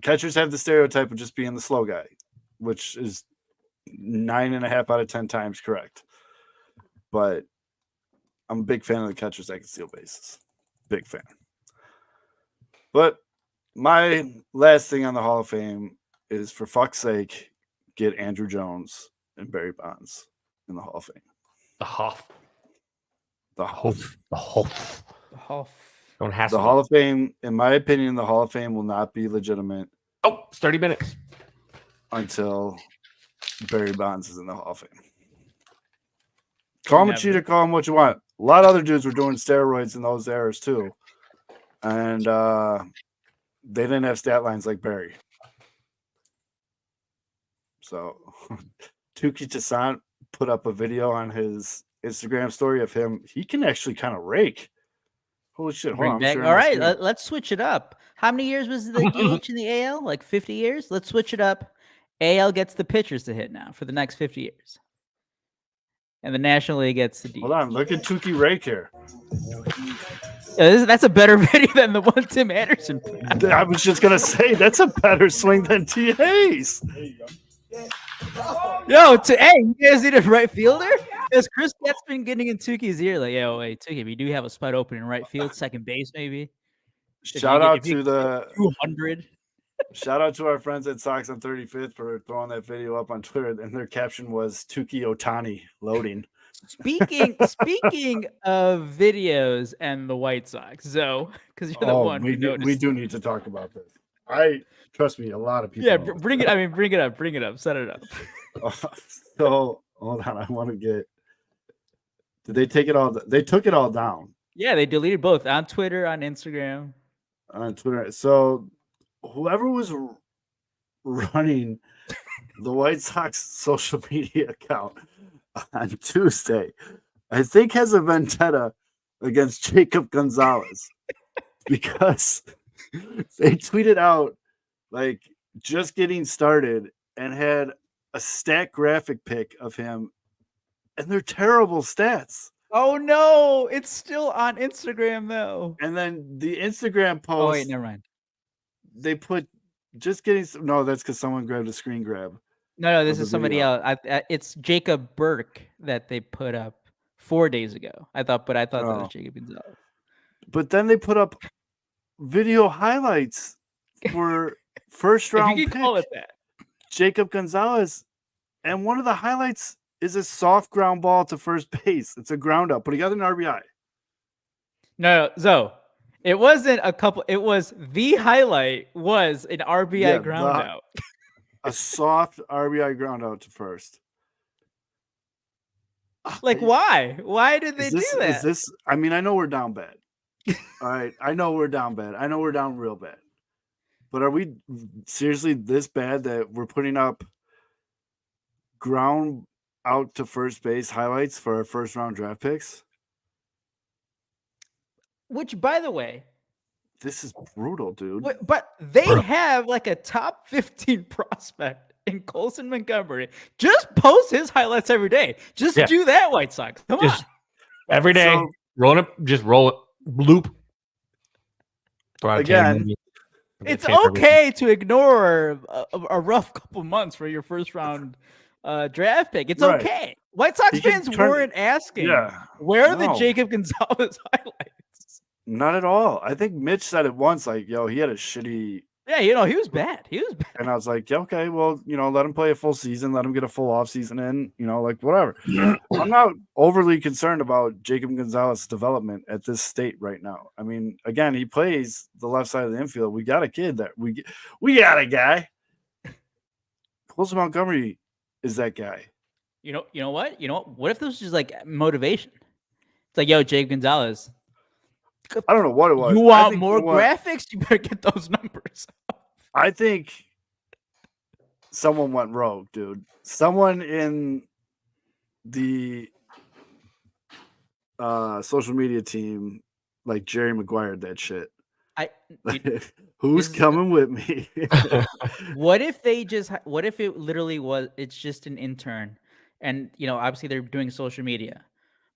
S2: Catchers have the stereotype of just being the slow guy, which is 9.5 out of 10 times correct. But I'm a big fan of the catchers that can steal bases. Big fan. But my last thing on the Hall of Fame is, for fuck's sake, get Andrew Jones and Barry Bonds in the Hall of Fame.
S3: The Huff.
S2: The Huff.
S3: The Huff.
S4: The Huff.
S3: Don't have
S2: the Hall of Fame, in my opinion, the Hall of Fame will not be legitimate.
S3: Oh, it's 30 minutes.
S2: Until Barry Bonds is in the Hall of Fame. Call him a cheater, call him what you want. A lot of other dudes were doing steroids in those eras too. And they didn't have stat lines like Barry. So Tuki Toussaint put up a video on his Instagram story of him. He can actually kind of rake. Holy shit. Hold on,
S4: all right, let's switch it up. How many years was the DH in the AL? Like 50 years? Let's switch it up. AL gets the pitchers to hit now for the next 50 years. And the National League gets the DH.
S2: Hold on, look at Tuki rake here.
S4: That's a better video than the one Tim Anderson put.
S2: I was just going to say, that's a better swing than T. Hayes.
S4: There you go. Hey, you guys need a right fielder? Because Chris Get's been getting in Tuki's ear, like, wait, Tuki, we do have a spot open in right field, second base, maybe.
S2: Shout out to the
S4: 200.
S2: Shout out to our friends at Sox on 35th for throwing that video up on Twitter, and their caption was Tuki Ohtani loading.
S4: Speaking of videos and the White Sox, so because you're the one
S2: we do need to talk about this. Trust me, a lot of people.
S4: Yeah, bring it up, set it up.
S2: So hold on, I want to get. Did they take it all? They took it all down.
S4: Yeah, they deleted both on Twitter, on Instagram,
S2: on Twitter. So whoever was running the White Sox social media account on Tuesday, I think has a vendetta against Jacob Gonzalez because they tweeted out like just getting started and had a stat graphic pic of him, and they're terrible stats.
S4: Oh no, it's still on Instagram though.
S2: And then the Instagram post.
S4: Oh wait, never mind.
S2: They put just getting. No, that's because someone grabbed a screen grab.
S4: No, this is somebody else. It's Jacob Burke that they put up 4 days ago. I thought that was Jacob Gonzalez.
S2: But then they put up video highlights for first round
S4: pick. Call it that.
S2: Jacob Gonzalez, and one of the highlights is a soft ground ball to first base. It's a ground out, but he got an RBI.
S4: No, Zoe. It wasn't a couple. It was the highlight was an RBI ground out.
S2: A soft RBI ground out to first.
S4: Like, why? Why did they do that?
S2: Is this? I mean, I know we're down bad. All right, I know we're down bad. I know we're down real bad. But are we seriously this bad that we're putting up ground out to first base highlights for our first round draft picks?
S4: Which, by the way,
S2: this is brutal, dude.
S4: But they have like a top 15 prospect in Colson Montgomery. Just post his highlights every day. Just do that, White Sox. Come on.
S3: Every day, roll it. Just roll it. Bloop.
S2: Again,
S4: it's okay to ignore a rough couple months for your first round draft pick. It's okay. White Sox fans weren't asking where are the Jacob Gonzalez highlights.
S2: Not at all. I think Mitch said it once, like, yo, he had a shitty.
S4: Yeah, he was bad. He was bad.
S2: And I was like, yeah, okay, well, let him play a full season, let him get a full offseason in, like whatever. I'm not overly concerned about Jacob Gonzalez's development at this state right now. I mean, again, he plays the left side of the infield. We got a kid that we got a guy. Colson Montgomery is that guy.
S4: You know what? What if this was just like motivation? It's like, yo, Jacob Gonzalez.
S2: I don't know what it was.
S4: You want more graphics? You better get those numbers.
S2: I think someone went rogue, dude. Someone in the social media team, like Jerry Maguire, that shit. Who's coming with me?
S4: What if it literally was? It's just an intern, and obviously they're doing social media,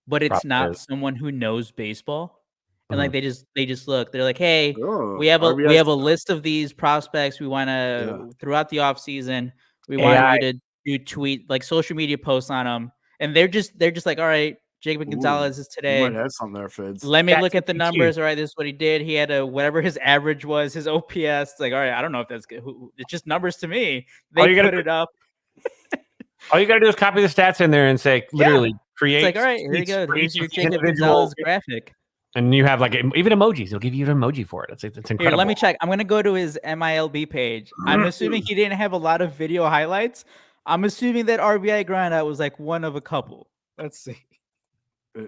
S4: but it's not someone who knows baseball. And like they just look, they're like, hey, we have a list of these prospects. We want to throughout the offseason, we want you to do tweet like social media posts on them. And they're just like, all right, Jacob Gonzalez is today.
S2: You might have something there, Fids.
S4: Let me look at the numbers. All right, this is what he did. He had whatever his average was, his OPS. It's like, all right, I don't know if that's good. It's just numbers to me. They put it up.
S3: All you gotta do is copy the stats in there and say, literally create.
S4: It's like, all right, here you go. Here's your Jacob Gonzalez graphic.
S3: And you have like even emojis. They'll give you an emoji for it. It's incredible.
S4: Here, let me check. I'm going to go to his MILB page. I'm assuming he didn't have a lot of video highlights. I'm assuming that RBI ground out was like one of a couple. Let's see. Oh,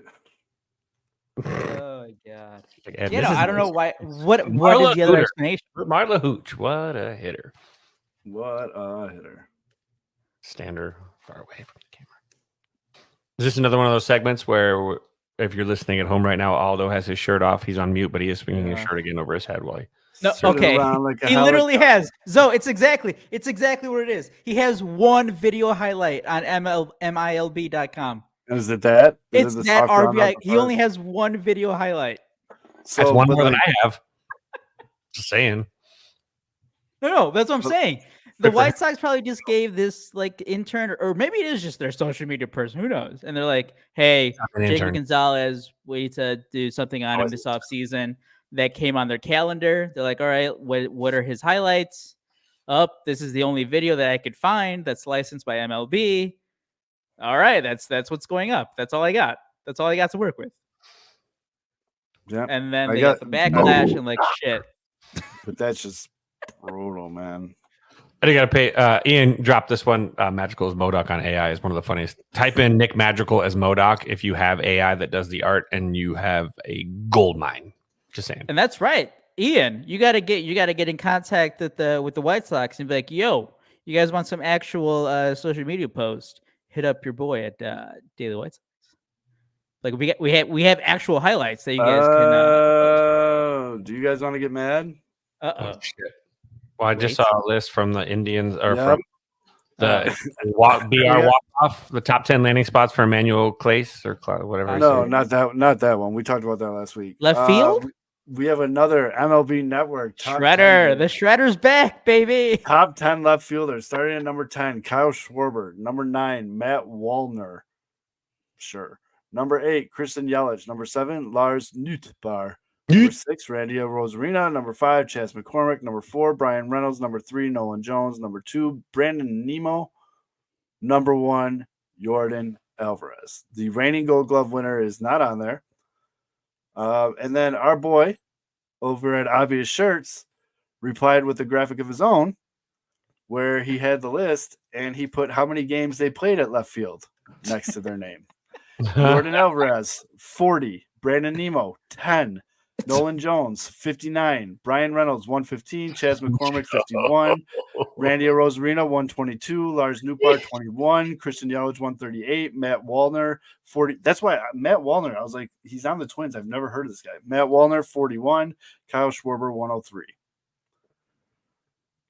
S4: my God. I don't know why. What is the other explanation?
S3: Marla Hooch. What a hitter.
S2: What a hitter.
S3: Stander far away from the camera. Is this another one of those segments where... If you're listening at home right now, Aldo has his shirt off. He's on mute, but he is swinging his shirt again over his head while
S4: okay. He literally has. Zoe, it's exactly what it is. He has one video highlight on MILB.com.
S2: Is it that?
S4: It's that RBI. He only has one video highlight.
S3: So, that's one more than I have. Just saying.
S4: No, that's what I'm saying. The White Sox probably just gave this like intern, or maybe it is just their social media person. Who knows? And they're like, "Hey, Jacob Gonzalez, we need to do something on him this offseason." That came on their calendar. They're like, "All right, what are his highlights?" This is the only video that I could find that's licensed by MLB. All right, that's what's going up. That's all I got. That's all I got to work with.
S2: Yeah,
S4: and then they got the backlash and like shit.
S2: But that's just brutal, man.
S3: I think I got to pay. Ian dropped this one. Magical as MODOK on AI is one of the funniest. Type in Nick Magical as MODOK if you have AI that does the art and you have a gold mine. Just saying.
S4: And that's right, Ian. You got to get in contact with the White Sox and be like, "Yo, you guys want some actual social media post? Hit up your boy at Daily White Sox." Like we have actual highlights that you guys can.
S2: Do you guys want to get mad?
S3: Oh shit. Well, I just saw a list from the Indians or from The BR
S2: Yeah.
S3: walk off the top 10 landing spots for Emmanuel Clace or whatever.
S2: No, not that one. We talked about that last week.
S4: Left field?
S2: We have another MLB Network top
S4: Shredder.
S2: 10
S4: The Shredder's back, baby.
S2: top 10 left fielders. Starting at number 10, Kyle Schwarber. Number 9, Matt Wallner. Sure. Number 8, Kristen Yelich. Number 7, Lars Nootbaar. Number 6, Randy Rosarina. Number 5, Chas McCormick. Number 4, Brian Reynolds. Number 3, Nolan Jones. Number 2, Brandon Nemo. Number 1, Jordan Alvarez. The reigning Gold Glove winner is not on there. And then our boy over at Obvious Shirts replied with a graphic of his own where he had the list and he put how many games they played at left field next to their name. Jordan Alvarez, 40. Brandon Nemo, 10. Nolan Jones, 59. Brian Reynolds, 115. Chas McCormick, 51. Randy Rosarina, 122. Lars Nootbaar, 21. Christian Yelich, 138. Matt Wallner, 40. That's why Matt Wallner, I was like, he's on the Twins. I've never heard of this guy. Matt Wallner, 41. Kyle Schwarber, 103.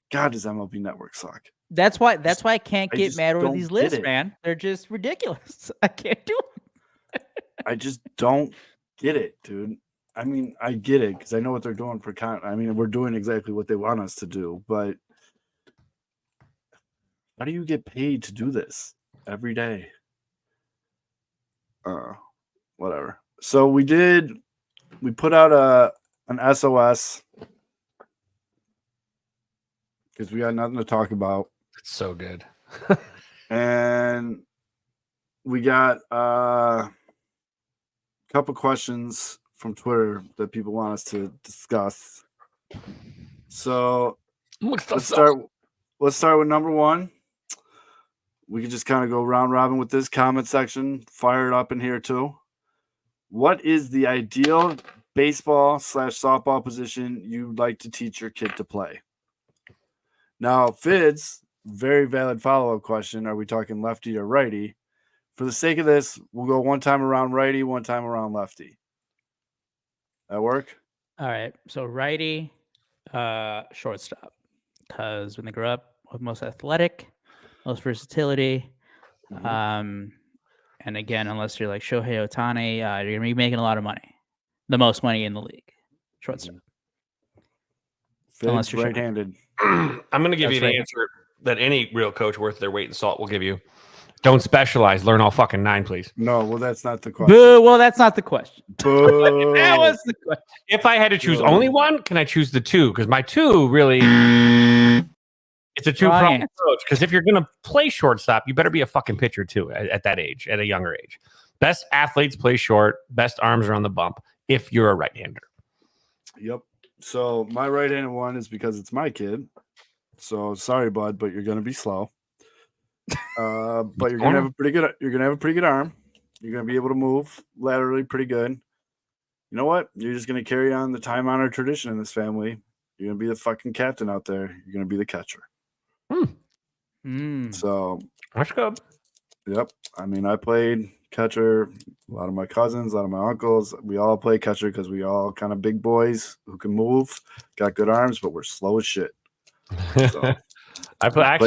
S2: God, does MLB Network suck?
S4: That's why I can't get
S2: just
S4: mad over
S2: don't
S4: these
S2: get
S4: lists,
S2: it.
S4: man. They're just ridiculous. I can't do it.
S2: I just don't get it, dude. I mean, I get it because I know what they're doing for content. I mean, we're doing exactly what they want us to do, but how do you get paid to do this every day? Whatever. So we put out an SOS because we got nothing to talk about.
S3: It's so good.
S2: And we got a couple questions from Twitter that people want us to discuss. So let's start with number 1. We can just kind of go round robin with this comment section. Fire it up in here too. What is the ideal baseball/softball position you'd like to teach your kid to play? Now, Fids, very valid follow-up question. Are we talking lefty or righty? For the sake of this, we'll go one time around righty, one time around lefty. That work?
S4: All right. So righty, shortstop. Because when they grow up with most athletic, most versatility, and again, unless you're like Shohei Ohtani, you're gonna be making a lot of money, the most money in the league. Shortstop.
S2: Fids, right-handed.
S3: I'm going to give you the
S4: right.
S3: answer that any real coach worth their weight in salt will give you. Don't specialize. Learn all fucking 9, please.
S2: No, well, that's not the question.
S4: Boo. Well, that's not the question.
S2: Boo.
S4: That was the question.
S3: If I had to choose only one, can I choose the 2? Because my 2 really, it's a 2-pronged approach. Because if you're going to play shortstop, you better be a fucking pitcher too at that age, at a younger age. Best athletes play short. Best arms are on the bump if you're a right-hander.
S2: Yep. So my right-handed one is because it's my kid. So sorry, bud, but you're going to be slow. But you're gonna have a pretty good arm. You're gonna be able to move laterally pretty good. You know what? You're just gonna carry on the time-honored tradition in this family. You're gonna be the fucking captain out there. You're gonna be the catcher. So
S3: that's good.
S2: Yep. I mean, I played catcher. A lot of my cousins, a lot of my uncles, we all play catcher because we all kind of big boys who can move, got good arms, but we're slow as shit. So.
S3: I caught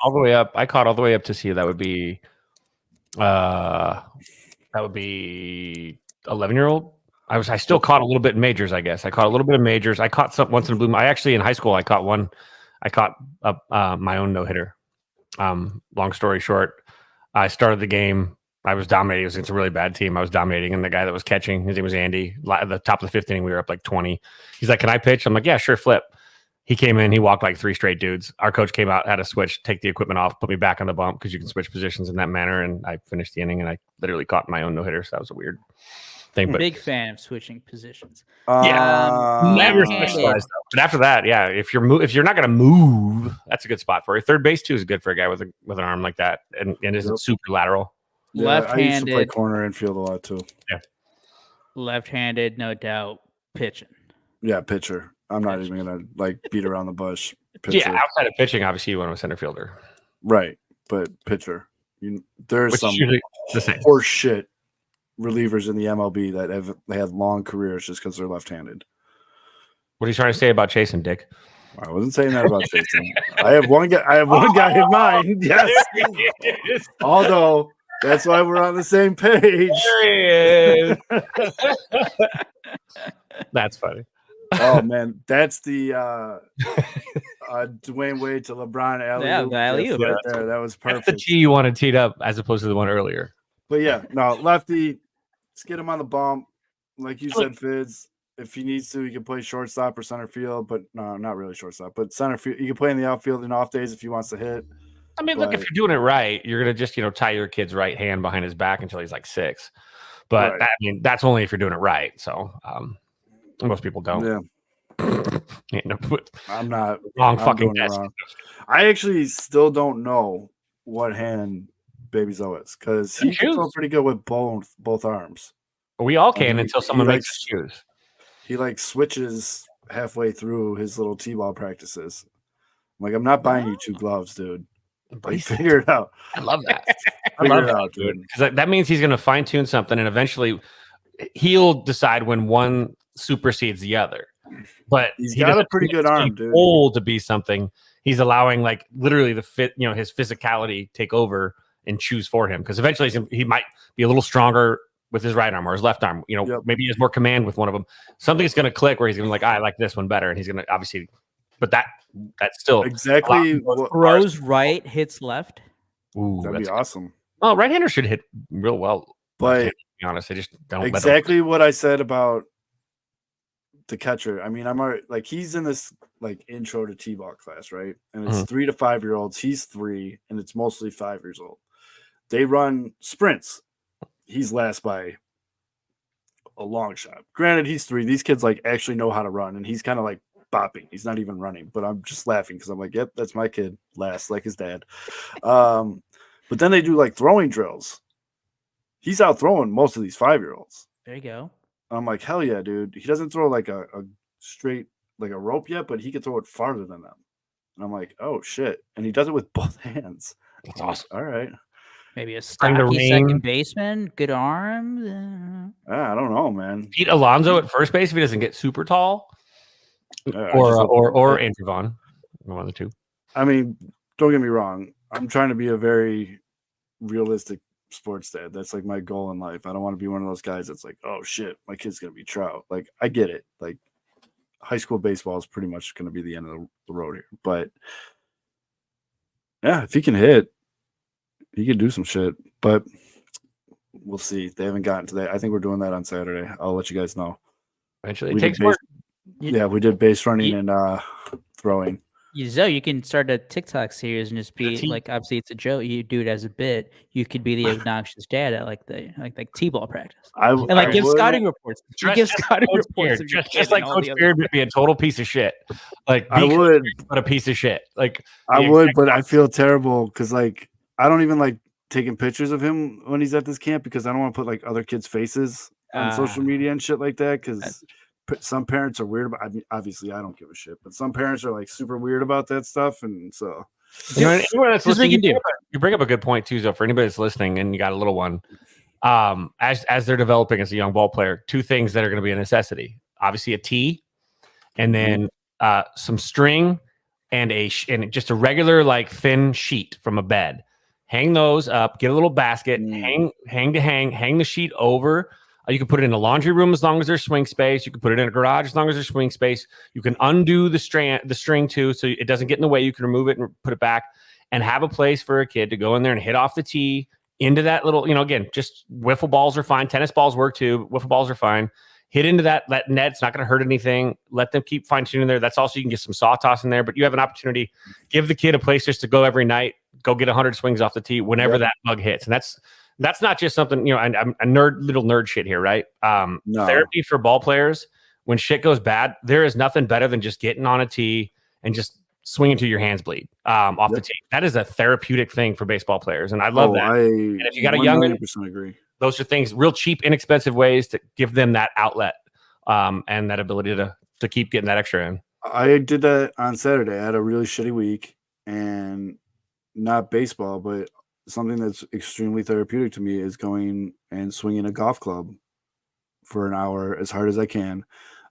S3: all the way up. I caught all the way up to see that would be 11-year-old. I still caught a little bit in majors, I guess. I caught a little bit of majors. I caught some once in a blue moon. I actually in high school I caught my own no-hitter. Long story short, I started the game. I was dominating. It was against a really bad team. I was dominating, and the guy that was catching, his name was Andy. At the top of the 5th inning, we were up like 20. He's like, "Can I pitch?" I'm like, "Yeah, sure, flip." He came in, he walked like 3 straight dudes. Our coach came out, had a switch, take the equipment off, put me back on the bump because you can switch positions in that manner. And I finished the inning and I literally caught my own no-hitter. So that was a weird thing. But
S4: big fan of switching positions.
S3: Never specialized though. But after that, yeah, if you're not gonna move, that's a good spot for you. Third base too is good for a guy with an arm like that and isn't super lateral.
S2: Yeah,
S4: left-handed.
S2: I used to play corner infield a lot too.
S3: Yeah.
S4: Left-handed, no doubt, pitching.
S2: Yeah, pitcher. I'm not even gonna like beat around the bush. Pitcher.
S3: Yeah, outside of pitching, obviously you want a center fielder.
S2: Right, but pitcher. There's
S3: Which
S2: some
S3: is usually the same.
S2: horse shit relievers in the MLB that they had long careers just because they're left-handed.
S3: What are you trying to say about Chase and Dick?
S2: I wasn't saying that about Jason. I have one guy in mind. Yes. Although that's why we're on the same page.
S3: There he is. That's funny.
S2: Oh man, that's the Dwayne Wade to LeBron alley-oop
S4: the alley-oop.
S2: right there. That was perfect.
S3: That's the T you wanted teed up as opposed to the one earlier.
S2: But yeah, no, lefty, just get him on the bump. Like you said, Fizz, if he needs to, he can play shortstop or center field, but no, not really shortstop, but center field. You can play in the outfield in off days if he wants to hit.
S3: I mean, look, if you're doing it right, you're going to just, tie your kid's right hand behind his back until he's like 6. But that's only if you're doing it right. So most people don't.
S2: Yeah. I'm not
S3: wrong fucking guess.
S2: I actually still don't know what hand Baby Zoe is because he can throw pretty good with both arms.
S3: We all can until someone makes us choose.
S2: He like switches halfway through his little t-ball practices. I'm like, I'm not buying you 2 gloves, dude. Like, figure it out.
S3: I love that. I love that, dude. Because that means he's going to fine tune something, and eventually he'll decide when one supersedes the other. But
S2: he's got a pretty good arm, dude.
S3: Old to be something. He's allowing like literally the fit, his physicality take over and choose for him. Because eventually he might be a little stronger with his right arm or his left arm. Maybe he has more command with one of them. Something's going to click where he's going to be like, I like this one better, and he's going to obviously. But that's still
S2: exactly
S3: what
S4: throws right, hits left.
S2: Ooh, that'd be awesome.
S3: Oh, right-handers should hit real well.
S2: But
S3: to be honest, I just don't.
S2: Exactly what I said about the catcher. I mean, I'm already, like, he's in this like intro to T-ball class, right? And it's 3 to 5 year olds. He's 3, and it's mostly 5 years old. They run sprints. He's last by a long shot. Granted, he's 3. These kids like actually know how to run, and he's kind of like bopping. He's not even running, but I'm just laughing because I'm like, yep, that's my kid last, like his dad. But then they do like throwing drills. He's out throwing most of these 5-year-olds.
S4: There you go.
S2: I'm like, hell yeah, dude. He doesn't throw like a straight, like a rope yet, but he can throw it farther than them. And I'm like, oh shit. And he does it with both hands.
S3: That's awesome.
S2: All right.
S4: Maybe a stocky second baseman, good arms.
S2: I don't know, man.
S3: Beat Alonso at first base if he doesn't get super tall. Or Andrew Vaughn, one of the two.
S2: I mean, don't get me wrong. I'm trying to be a very realistic sports dad. That's like my goal in life. I don't want to be one of those guys that's like, oh shit, my kid's gonna be Trout. Like, I get it. Like, high school baseball is pretty much going to be the end of the road here. But yeah, if he can hit, he could do some shit. But we'll see. They haven't gotten to that. I think we're doing that on Saturday. I'll let you guys know.
S3: Eventually, it takes work.
S2: Yeah, we did base running and throwing.
S4: Zoe, you can start a TikTok series and just be like, obviously it's a joke. You do it as a bit. You could be the obnoxious dad at like T-ball practice. Give scouting reports.
S3: Give scouting reports. Just like Coach Beard would be a total piece of shit. Like
S2: I would,
S3: but a piece of shit. Like
S2: I would, but I feel terrible because like I don't even like taking pictures of him when he's at this camp because I don't want to put like other kids' faces on social media and shit like that because. Some parents are weird about. I mean, obviously, I don't give a shit, but some parents are like super weird about that stuff, and so
S3: anyone that's listening, you bring up a good point too. So for anybody that's listening, and you got a little one, as they're developing as a young ball player, 2 things that are going to be a necessity: obviously a tee, and then some string and just a regular like thin sheet from a bed. Hang those up. Get a little basket. Hang the sheet over. You can put it in a laundry room as long as there's swing space. You can put it in a garage as long as there's swing space. You can undo the string too, so it doesn't get in the way. You can remove it and put it back, and have a place for a kid to go in there and hit off the tee into that little. Again, just wiffle balls are fine. Tennis balls work too. Wiffle balls are fine. Hit into that net. It's not going to hurt anything. Let them keep fine tuning there. That's also you can get some saw toss in there, but you have an opportunity. Give the kid a place just to go every night. Go get 100 swings off the tee whenever that bug hits, and that's not just something, I'm a little nerd shit here, right? No. Therapy for ball players, when shit goes bad, there is nothing better than just getting on a tee and just swinging till your hands bleed off the tee. That is a therapeutic thing for baseball players, and I love that. And if you got a young,
S2: 100% agree.
S3: Those are things, real cheap, inexpensive ways to give them that outlet and that ability to keep getting that extra in.
S2: I did that on Saturday. I had a really shitty week, and not baseball, but something that's extremely therapeutic to me is going and swinging a golf club for an hour as hard as I can.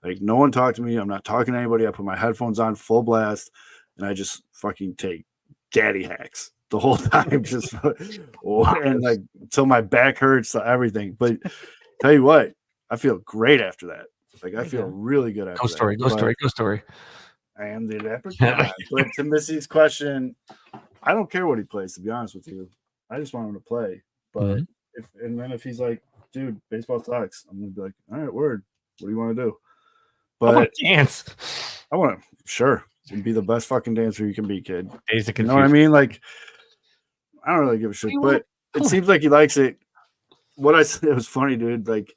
S2: Like, no one talked to me. I'm not talking to anybody. I put my headphones on full blast, and I just fucking take daddy hacks the whole time, just and like until my back hurts, everything. But tell you what, I feel great after that. Like, I feel really good after that.
S3: Go story.
S2: I am the leprechaun. But to Missy's question, I don't care what he plays, to be honest with you. I just want him to play. But if he's like, dude, baseball sucks, I'm gonna be like, all right, word. What do you want to do? But
S3: I want to dance.
S2: I want to, sure, be the best fucking dancer you can be, kid.
S3: Days of
S2: You know what I mean? Like, I don't really give a shit, but it seems like he likes it. What I said, it was funny, dude. Like,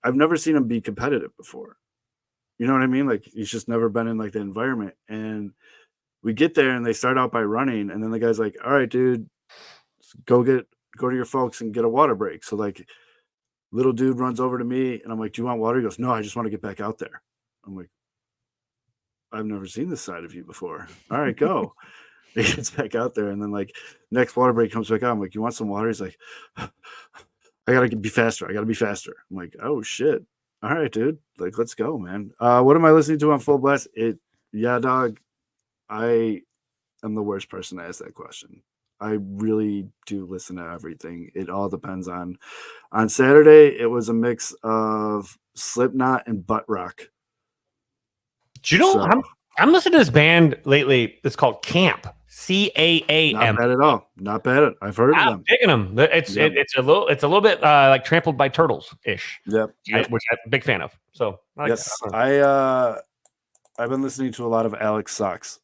S2: I've never seen him be competitive before. You know what I mean? Like, he's just never been in like the environment. And we get there and they start out by running, and then the guy's like, all right, dude, go to your folks and get a water break. So like, little dude runs over to me and I'm like, do you want water? He goes, no, I just want to get back out there. I'm like, I've never seen this side of you before. All right, go. He gets back out there, and then like next water break comes back out. I'm like, you want some water? He's like, I gotta be faster. I'm like, oh shit. All right, dude. Like, let's go, man. What am I listening to on full blast? Yeah, dog. I am the worst person to ask that question. I really do listen to everything. It all depends on Saturday. It was a mix of Slipknot and butt rock.
S3: Do you know? I'm listening to this band lately. It's called Camp. CAAM.
S2: Not bad at all. Not bad. I've heard of them.
S3: I'm digging them. It's a little bit like Trampled by Turtles ish.
S2: Yep.
S3: Which I'm a big fan of. So
S2: yes, I've been listening to a lot of Alex Sox.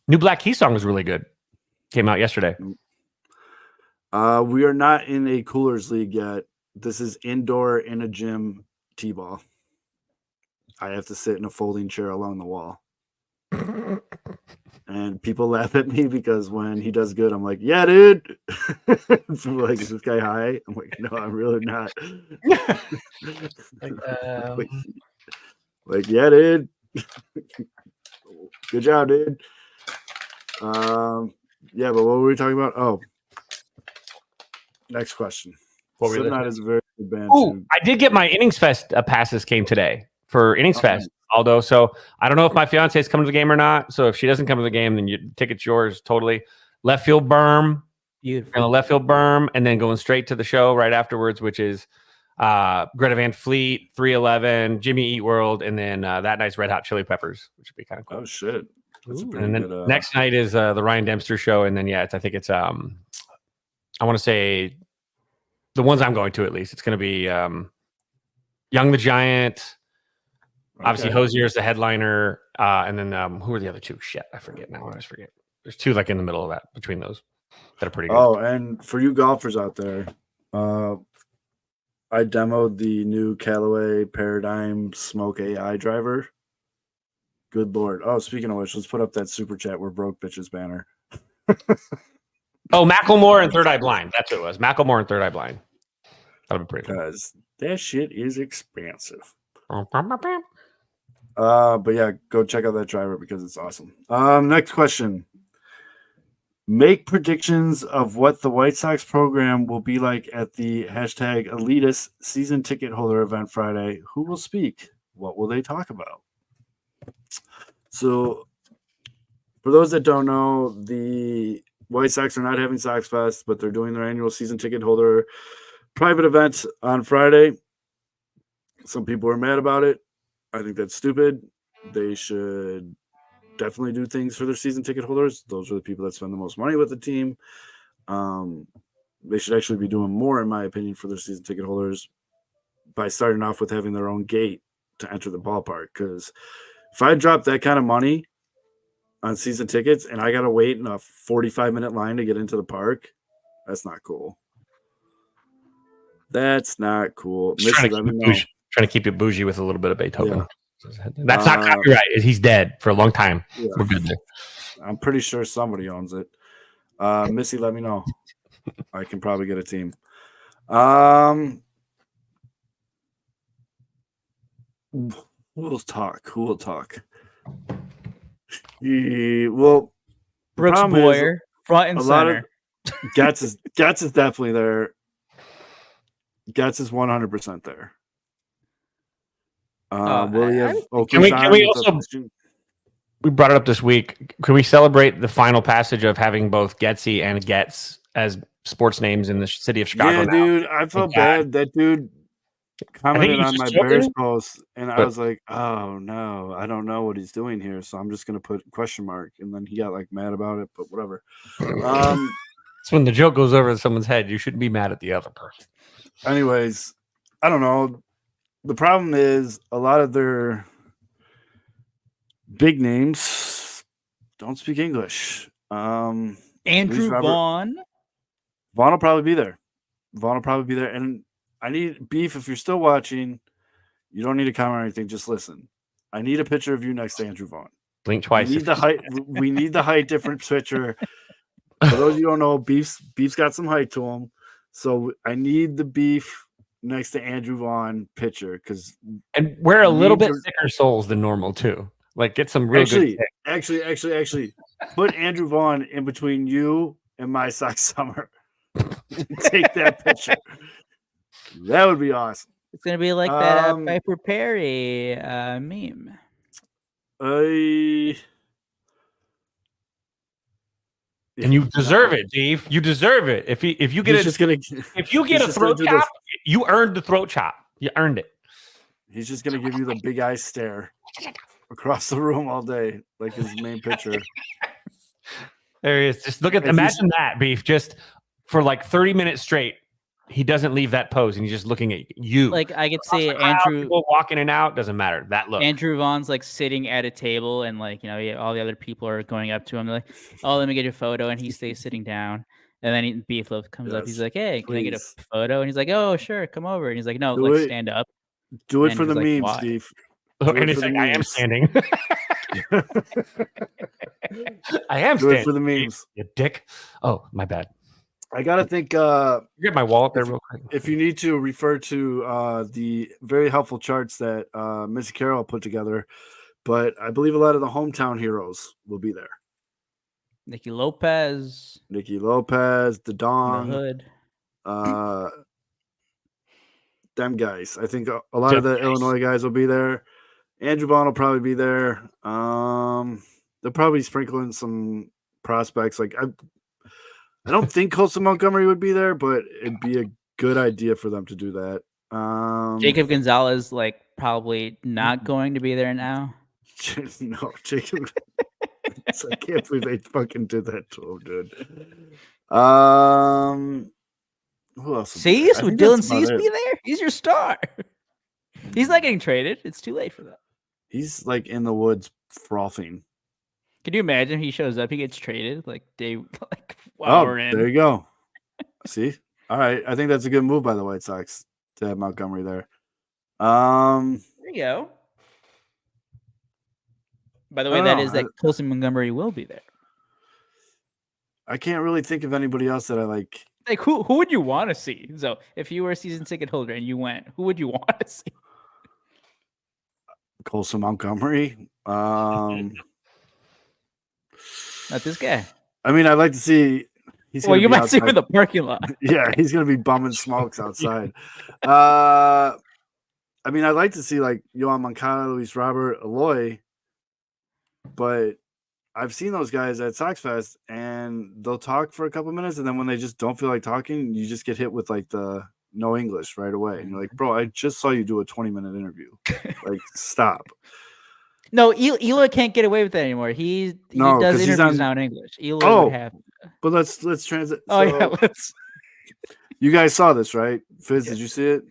S3: New Black Keys song was really good. Came out yesterday.
S2: We are not in a Coolers League yet. This is indoor in a gym T-ball. I have to sit in a folding chair along the wall. And people laugh at me because when he does good, I'm like, yeah, dude. So like, is this guy high? I'm like, no, I'm really not. Like, yeah, dude. Good job, dude. Yeah, but what were we talking about? Oh, next question. Slipknot is a very good band.
S3: Ooh, I did get my Innings Fest passes came today for Innings Fest, Aldo. So I don't know if my fiance is coming to the game or not. So if she doesn't come to the game, then your ticket's yours totally. Left field berm.
S4: Beautiful.
S3: Left field berm, and then going straight to the show right afterwards, which is Greta Van Fleet, 311, Jimmy Eat World, and then that night's Red Hot Chili Peppers, which would be kind of cool.
S2: Oh shit.
S3: And then good, next night is the Ryan Dempster show, and then I think it's I want to say the ones I'm going to at least. It's going to be Young the Giant, obviously Hozier is the headliner, and then who are the other two? Shit, I forget now. I always forget. There's two like in the middle of that between those that are pretty good.
S2: Oh, and for you golfers out there, I demoed the new Callaway Paradigm Smoke AI driver. Good Lord. Oh, speaking of which, let's put up that super chat. We're broke bitches banner.
S3: Oh, Macklemore and Third Eye Blind. That's what it was. Macklemore and Third Eye Blind. That'll be pretty cool.
S2: Because that shit is expensive.
S3: But
S2: yeah, go check out that driver because it's awesome. Next question. Make predictions of what the White Sox program will be like at the #Elitist season ticket holder event Friday. Who will speak? What will they talk about? So, for those that don't know, the White Sox are not having Sox Fest, but they're doing their annual season ticket holder private event on Friday. Some people are mad about it. I think that's stupid. They should definitely do things for their season ticket holders. Those are the people that spend the most money with the team. They should actually be doing more, in my opinion, for their season ticket holders by starting off with having their own gate to enter the ballpark. Because if I drop that kind of money on season tickets and I got to wait in a 45-minute line to get into the park, that's not cool. That's not cool.
S3: Trying to keep you bougie with a little bit of Beethoven. Yeah. That's not copyright. He's dead for a long time. Yeah. We're good there.
S2: I'm pretty sure somebody owns it. Missy, let me know. I can probably get a team. Who will talk? Well,
S4: Brooks Boyer, front and center.
S2: Getz is definitely there. Getz is 100% there. Willie
S3: Can we also? We brought it up this week. Can we celebrate the final passage of having both Getsy and Getz as sports names in the city of Chicago?
S2: Yeah,
S3: now?
S2: dude, I felt bad. That dude commented on my Bears post, and I was like, "Oh no, I don't know what he's doing here, so I'm just gonna put question mark." And then he got like mad about it, but whatever.
S3: It's when the joke goes over someone's head. You shouldn't be mad at the other person.
S2: Anyways, I don't know. The problem is a lot of their big names don't speak English.
S4: Andrew Vaughn.
S2: Vaughn will probably be there. And I need Beef. If you're still watching, you don't need to comment or anything. Just listen. I need a picture of you next to Andrew Vaughn.
S3: Blink twice.
S2: We need the height. We need the height difference picture. For those of you who don't know, Beef's got some height to him, so I need the Beef next to Andrew Vaughn picture
S3: and we're a little bit thicker souls than normal too. Like get some real good.
S2: Actually, put Andrew Vaughn in between you and My Sock Summer. Take that picture. That would be awesome.
S4: It's gonna be like that Piper Perry meme.
S3: And you deserve it, Dave. You deserve it. If you get a throat chop, you earned the throat chop. You earned it.
S2: He's just gonna give you the big eye stare across the room all day, like his main picture.
S3: There he is. Just imagine that, Beef. Just for like 30 minutes straight, he doesn't leave that pose, and he's just looking at you.
S4: Like I could see Andrew
S3: walking in and out. Doesn't matter. That look.
S4: Andrew Vaughn's like sitting at a table, and like all the other people are going up to him. They're like, "Oh, let me get your photo," and he stays sitting down. And then Beef Loaf comes up. He's like, "Hey, can I get a photo?" And he's like, "Oh, sure, come over." And he's like, "No, stand up."
S2: Do it for the memes, Steve.
S3: And he's like, "I am standing." I am
S2: standing. Do it for the memes,
S3: you dick. Oh, my bad.
S2: I gotta think.
S3: Get my wallet there real quick.
S2: If you need to refer to the very helpful charts that Missy Carroll put together, but I believe a lot of the hometown heroes will be there.
S4: Nicky Lopez,
S2: the Dong,
S4: the Hood,
S2: them guys. I think a lot of the Illinois guys will be there. Andrew Vaughn will probably be there. They'll probably sprinkle in some prospects. Like I don't think Colson Montgomery would be there, but it'd be a good idea for them to do that.
S4: Jacob Gonzalez, like probably not going to be there now.
S2: No, Jacob. I can't believe they fucking did that to him, dude. Who else?
S4: Cease? Would Dylan Cease be there? He's your star. He's not getting traded. It's too late for that.
S2: He's like in the woods frothing.
S4: Can you imagine he shows up, he gets traded we're in.
S2: There you go. See? All right. I think that's a good move by the White Sox to have Montgomery there.
S4: There you go. By the way, that Colson Montgomery will be there.
S2: I can't really think of anybody else that I like.
S4: Like who would you want to see? So if you were a season ticket holder and you went, who would you want to see?
S2: Colson Montgomery.
S4: Not this guy.
S2: I mean, I'd like to see.
S4: You might see him in the parking lot.
S2: Yeah, he's gonna be bumming smokes outside. I mean, I'd like to see like Yohan Moncada, Luis Robert, Eloy, but I've seen those guys at Sox Fest, and they'll talk for a couple minutes, and then when they just don't feel like talking, you just get hit with like the no English right away, and you're like, "Bro, I just saw you do a 20-minute interview. Like, stop."
S4: No, Eloy can't get away with that anymore. He does interviews now in English. Eloy would have.
S2: But let's transit.
S4: Oh yeah, let's.
S2: You guys saw this, right? Fizz, Did you see it?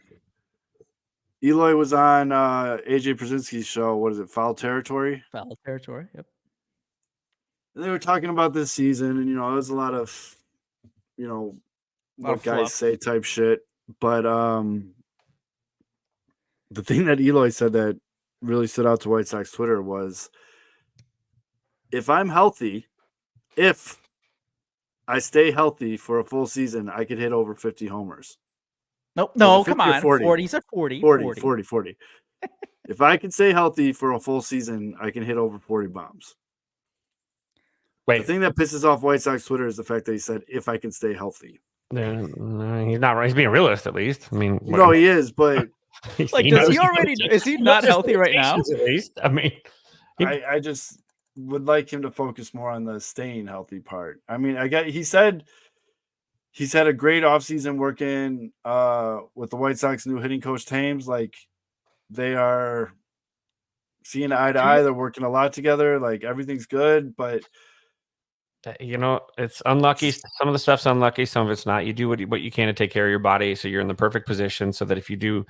S2: Eloy was on AJ Przinsky's show. What is it? Foul Territory.
S4: Foul Territory. Yep.
S2: And they were talking about this season, and there's a lot of, what guys say type shit. But the thing that Eloy said that really stood out to White Sox Twitter was, if I stay healthy for a full season, I could hit over 50 homers.
S4: Nope. No, come on. 40. He's at 40.
S2: 40. If I can stay healthy for a full season, I can hit over 40 bombs.
S3: Wait.
S2: The thing that pisses off White Sox Twitter is the fact that he said, if I can stay healthy.
S3: He's not right. He's being a realist, at least. I mean,
S2: no, he is, but
S4: Like,
S3: He
S4: does
S3: knows
S4: he already? Is he not
S3: his
S4: healthy right now?
S3: limitations, at least. I mean,
S2: I just would like him to focus more on the staying healthy part. I mean, he said he's had a great offseason working with the White Sox new hitting coach Thames. Like, they are seeing eye to eye. They're working a lot together. Like, everything's good, but
S3: it's unlucky. Some of the stuff's unlucky. Some of it's not. You do what you can to take care of your body, so you're in the perfect position, so that if you do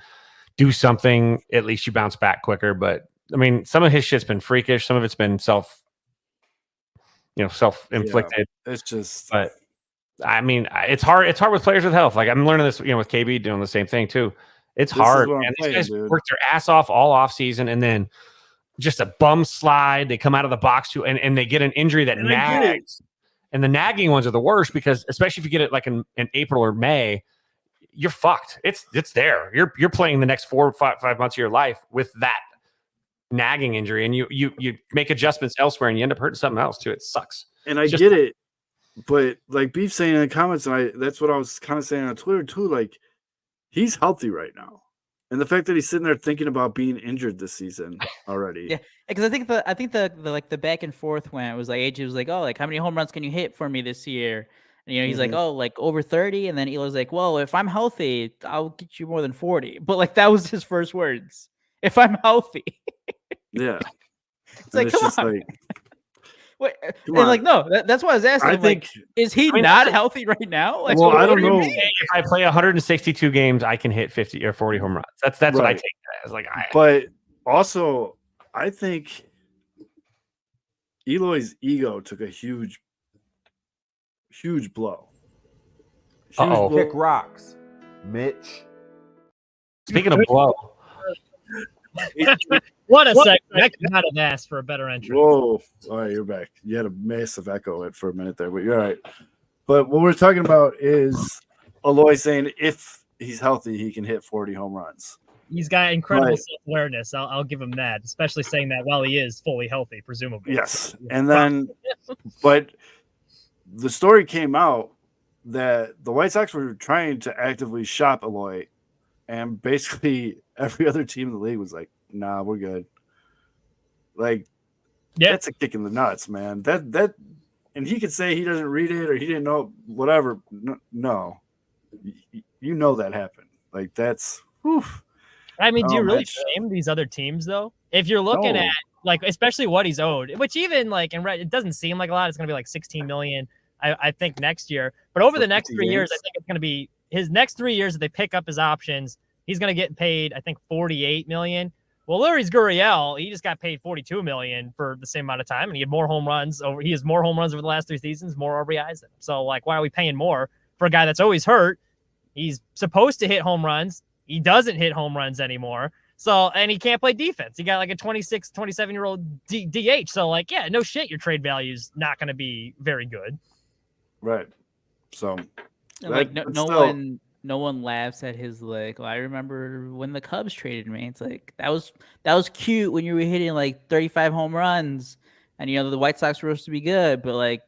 S3: something, at least you bounce back quicker. But I mean, some of his shit's been freakish. Some of it's been self-inflicted.
S2: Yeah, it's just.
S3: But I mean, it's hard. It's hard with players with health. Like, I'm learning this, with KB doing the same thing too. It's hard. And these guys work their ass off all off season, and then just a bum slide. They come out of the box too, and they get an injury that nags. And the nagging ones are the worst, because especially if you get it like in April or May, you're fucked. It's there. You're playing the next 4 or 5 months of your life with that nagging injury, and you make adjustments elsewhere, and you end up hurting something else too. It sucks.
S2: And I get it, but like Beef saying in the comments, and that's what I was kind of saying on Twitter too. Like, he's healthy right now, and the fact that he's sitting there thinking about being injured this season already.
S4: Yeah, because I think the like the back and forth when it was like AJ was like, oh, like, how many home runs can you hit for me this year? And he's like, oh, like over 30, and then Elo's like, well, if I'm healthy, I'll get you more than 40. But like, that was his first words. If I'm healthy.
S2: Yeah.
S4: It's like, come on.
S2: Like,
S4: wait, and like, no, that's why I was asking. I think, like, is he not healthy right now? Like,
S2: well, I don't know.
S3: If I play 162 games, I can hit 50 or 40 home runs. That's right. What I take that as. Like,
S2: but also, I think Eloy's ego took a huge blow.
S5: Kick rocks, Mitch.
S3: Speaking of blow.
S6: What a second. I could not have asked for a better entry.
S2: Whoa. All right, you're back. You had a massive echo for a minute there, but you're all right. But what we're talking about is Eloy saying if he's healthy, he can hit 40 home runs.
S6: He's got incredible self-awareness. I'll give him that, especially saying that while he is fully healthy, presumably.
S2: Yes. And then, but the story came out that the White Sox were trying to actively shop Eloy, and basically every other team in the league was like, nah, we're good. Like, that's a kick in the nuts, man. That, and he could say he doesn't read it or he didn't know, whatever. No. You know that happened. Like, that's, whew.
S6: I mean, do you really blame these other teams, though? If you're looking at, like, especially what he's owed, which even, like, it doesn't seem like a lot. It's going to be like $16 million, I think, next year. But over the next 3 years, I think it's going to be his next 3 years that they pick up his options. He's going to get paid, I think, $48 million. Well, Luis Gurriel, he just got paid $42 million for the same amount of time, and he has more home runs over the last 3 seasons, more RBIs than him. So, like, why are we paying more for a guy that's always hurt? He's supposed to hit home runs. He doesn't hit home runs anymore. So, and he can't play defense. He got like a 26, 27-year-old DH. So, like, yeah, no shit, your trade value is not going to be very good.
S2: Right. So,
S4: like, no one laughs at his, like, well, I remember when the Cubs traded me. It's like, that was cute when you were hitting like 35 home runs and, the White Sox were supposed to be good, but like,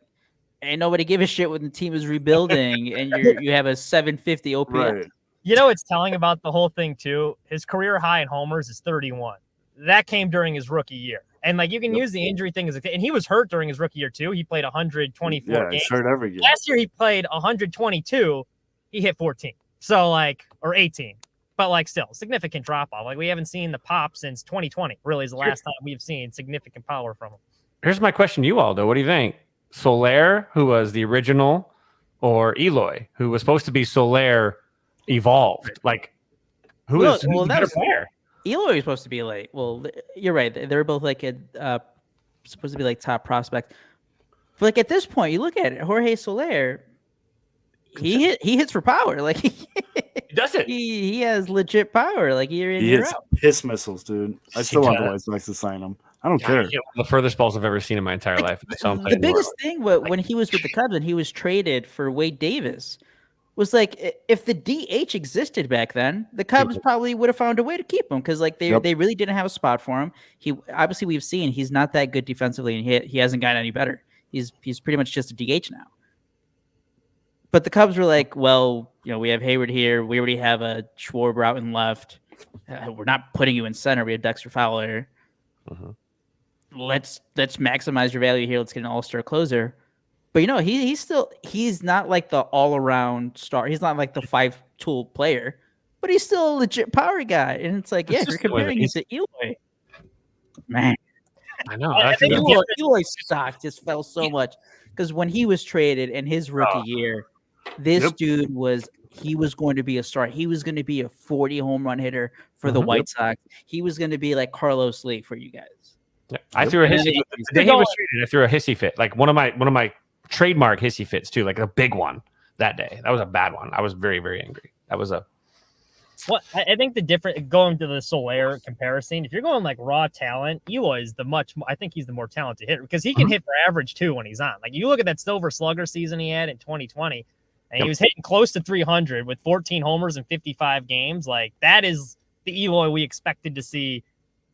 S4: ain't nobody give a shit when the team is rebuilding and you have a 750 OPS.
S2: Right.
S6: It's telling about the whole thing too. His career high in homers is 31. That came during his rookie year. And like, you can use the injury thing and he was hurt during his rookie year too. He played 124 games.
S2: He's hurt every game.
S6: Last year he played 122. He hit 14. So like, or 18. But like, still significant drop off. Like, we haven't seen the pop since 2020. Really is the last time we've seen significant power from him.
S3: Here's my question to you all, though. What do you think? Soler, who was the original, or Eloy, who was supposed to be Soler evolved? Like, who's the better player?
S4: Eloy was supposed to be like, well, you're right. They were both like supposed to be like top prospect. But like, at this point, you look at it, Jorge Soler, he hits for power. Like, he
S3: does it.
S4: He has legit power. Like,
S2: he hits piss missiles, dude. I still want the White Sox to sign him. I don't care.
S3: The furthest balls I've ever seen in my entire life.
S4: The biggest thing when he was with the Cubs and he was traded for Wade Davis was like, if the DH existed back then, the Cubs probably would have found a way to keep him because like they really didn't have a spot for him. He obviously, we've seen he's not that good defensively and he hasn't gotten any better. He's pretty much just a DH now. But the Cubs were like, well, we have Hayward here. We already have a Schwarber out in left. we're not putting you in center. We have Dexter Fowler. Let's maximize your value here. Let's get an all-star closer. But he's not like the all-around star. He's not like the 5-tool player, but he's still a legit power guy. And it's like, if you're comparing him to Eloy, man,
S3: I know.
S4: I think Eloy's stock just fell so much because when he was traded in his rookie year, this dude was going to be a star. He was going to be a 40 home run hitter for the White Sox. He was going to be like Carlos Lee for you guys.
S3: Yeah. I threw a hissy. The day he was traded, I threw a hissy fit, like one of my trademark hissy fits too, like a big one that day. That was a bad one. I was very, very angry. That was a.
S6: Well, I think the different going to the Soler comparison, if you're going like raw talent, Eloy is I think he's the more talented hitter because he can hit for average too when he's on. Like you look at that Silver Slugger season he had in 2020, and he was hitting close to 300 with 14 homers in 55 games. Like that is the Eloy we expected to see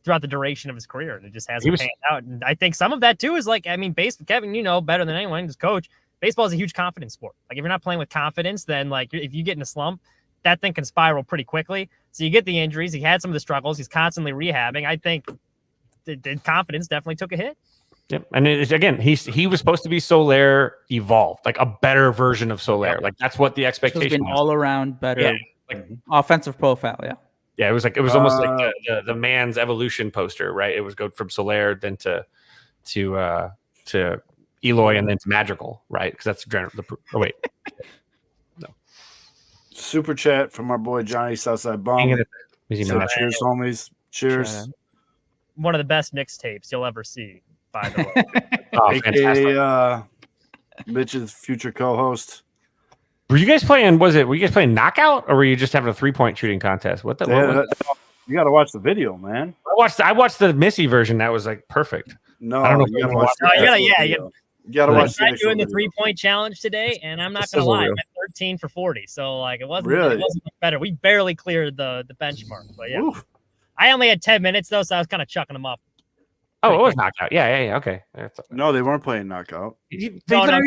S6: throughout the duration of his career. And it just hasn't panned out. And I think some of that too is like, I mean, Kevin, you know better than anyone, as coach, baseball is a huge confidence sport. Like if you're not playing with confidence, then like if you get in a slump, that thing can spiral pretty quickly. So you get the injuries. He had some of the struggles. He's constantly rehabbing. I think the confidence definitely took a hit.
S3: Yep. And again, he was supposed to be Soler evolved, like a better version of Soler. Like that's what the expectation was.
S4: All around better offensive profile. Yeah.
S3: Yeah. It was almost like the man's evolution poster, right? It was go from Soler then to Eloy and then to Magical, right? Because that's wait.
S2: Super chat from our boy Johnny Southside Bomb. So cheers, homies. Cheers.
S6: One of the best mixtapes you'll ever see, by the way.
S3: Fantastic.
S2: Mitch's future co-host.
S3: Were you guys playing knockout or were you just having a 3-point shooting contest? You
S2: got to watch the video, man.
S3: I watched the Missy version. That was like perfect.
S2: No,
S3: I don't know.
S2: You gotta watch.
S6: I'm doing the 3-point challenge today, and I'm not gonna lie, I went 13 for 40. So like it wasn't much better. We barely cleared the benchmark, but yeah. Oof. I only had 10 minutes though, so I was kind of chucking them up.
S3: Oh, it was knockout. Yeah. Okay.
S2: No, they weren't playing knockout.
S6: That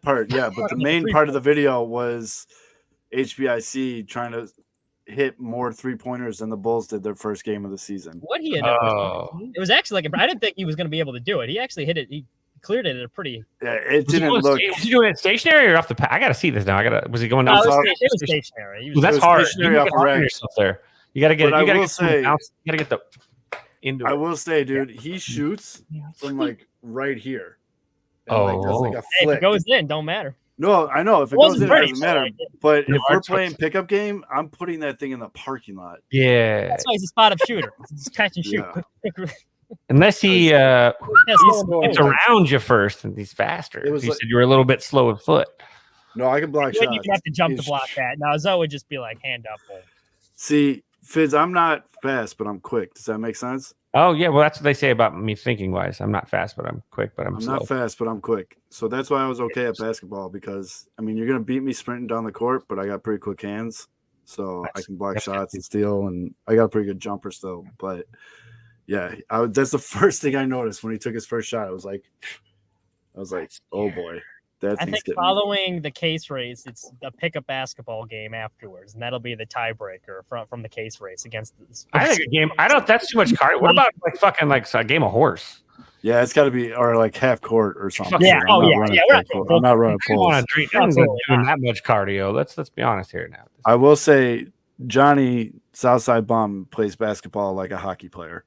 S2: part. Yeah, but the main part of the video was HBIC trying to hit more 3-pointers than the Bulls did their first game of the season.
S6: What he had it was actually like I didn't think he was going to be able to do it. He actually hit it. He cleared it at a pretty.
S2: Yeah, it didn't look.
S3: Was he doing it stationary or off the? I got to see this now. Was he going down?
S6: It was stationary.
S3: That's hard. You got to yourself there. You got to get. You got to get the.
S2: I will say, dude, he shoots from like right here.
S3: And
S2: does like a
S6: flick. If it goes in, don't matter.
S2: No, I know if it goes in, it doesn't matter. But if we're playing pickup game, I'm putting that thing in the parking lot.
S3: Yeah,
S6: that's why he's a spot up shooter. He's catch and shoot. Yeah.
S3: Unless he gets around you first, and he's faster. You said you were a little bit slow of foot.
S2: No, I can block shots.
S6: You have to jump to block that. Now Zoe would just be like hand up.
S2: See, Fizz, I'm not fast, but I'm quick. Does that make sense?
S3: Oh yeah, well that's what they say about me thinking wise. I'm not fast, but I'm quick. But I'm slow.
S2: Not fast, but I'm quick. So that's why I was okay at basketball because I mean you're gonna beat me sprinting down the court, but I got pretty quick hands, so I can block shots and steal, and I got a pretty good jumper still. But yeah, that's the first thing I noticed when he took his first shot. I was like, oh boy.
S6: I think following the case race, it's a pickup basketball game afterwards, and that'll be the tiebreaker from the case race against this.
S3: I think a game. I don't. That's too much cardio. What about like a game of horse?
S2: Yeah, it's got to be or like half court or something.
S6: Yeah.
S2: I'm not running full.
S3: I'm not doing that much cardio. Let's be honest here now.
S2: I will say, Johnny Southside Bomb plays basketball like a hockey player.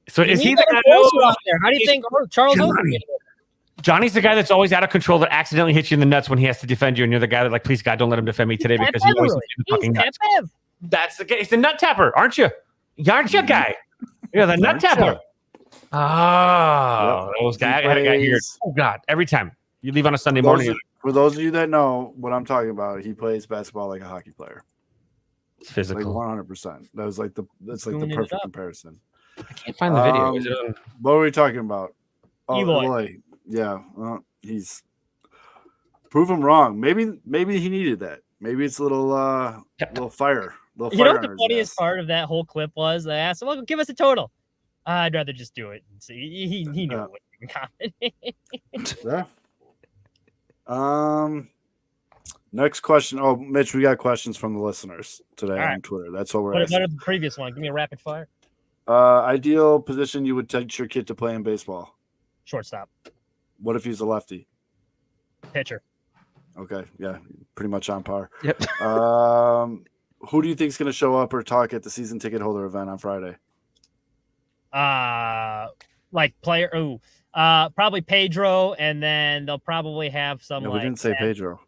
S3: So is he the guy
S6: out there? How do you think Charles Oakley?
S3: Johnny's the guy that's always out of control that accidentally hits you in the nuts when he has to defend you, and you're the guy that like, please God, don't let him defend me today because he always hits you in the fucking nuts. That's the guy. He's the nut tapper, aren't you? Aren't you, guy? You're the nut tapper. Oh, those guys. I had a guy here. Oh God! Every time you leave on a Sunday morning.
S2: For those of you that know what I'm talking about, he plays basketball like a hockey player.
S3: It's physical,
S2: like 100%. That's like the perfect comparison.
S3: I can't find the video.
S2: What were we talking about?
S6: Oh,
S2: Eloy. Yeah, well, he's prove him wrong. Maybe he needed that. Maybe it's a little fire.
S6: You know what the funniest part of that whole clip was? I asked him, "Well, give us a total." I'd rather just do it. So he knew what he got.
S2: Yeah. Next question. Oh, Mitch, we got questions from the listeners today
S6: right.
S2: on Twitter. That's what we're
S6: What
S2: asking.
S6: about the previous one? Give me a rapid fire.
S2: Ideal position you would teach your kid to play in baseball?
S6: Shortstop.
S2: What if he's a lefty?
S6: Pitcher.
S2: Okay, yeah, pretty much on par.
S4: Yep.
S2: Who do you think is going to show up or talk at the season ticket holder event on Friday?
S6: Like player. Probably Pedro, and then they'll probably have some.
S2: No,
S6: like,
S2: we didn't say Pedro.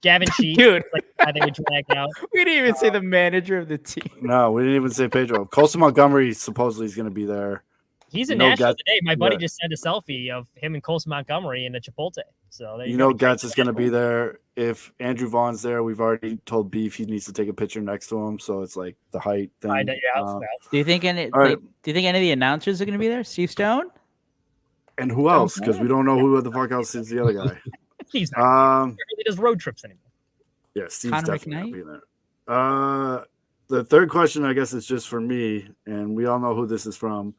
S6: Gavin Sheets,
S4: Dude.
S6: like they would drag out.
S4: We didn't even say the manager of the team.
S2: No, we didn't even say Pedro. Colson Montgomery supposedly is going to be there.
S6: He's in Nashville today. My buddy just sent a selfie of him and Colson Montgomery in the Chipotle. So
S2: Getz is going to be there. If Andrew Vaughn's there, we've already told Beef he needs to take a picture next to him. So it's like the height thing.
S4: Do you think any? Do you think any of the announcers are going to be there? Steve Stone.
S2: And who else? Because we don't know who the fuck else is the other guy.
S6: He's not. He does road trips anymore.
S2: Yeah, Steve's
S4: Connor
S2: definitely
S4: McKnight?
S2: not being there. The third question, I guess, is just for me, and we all know who this is from.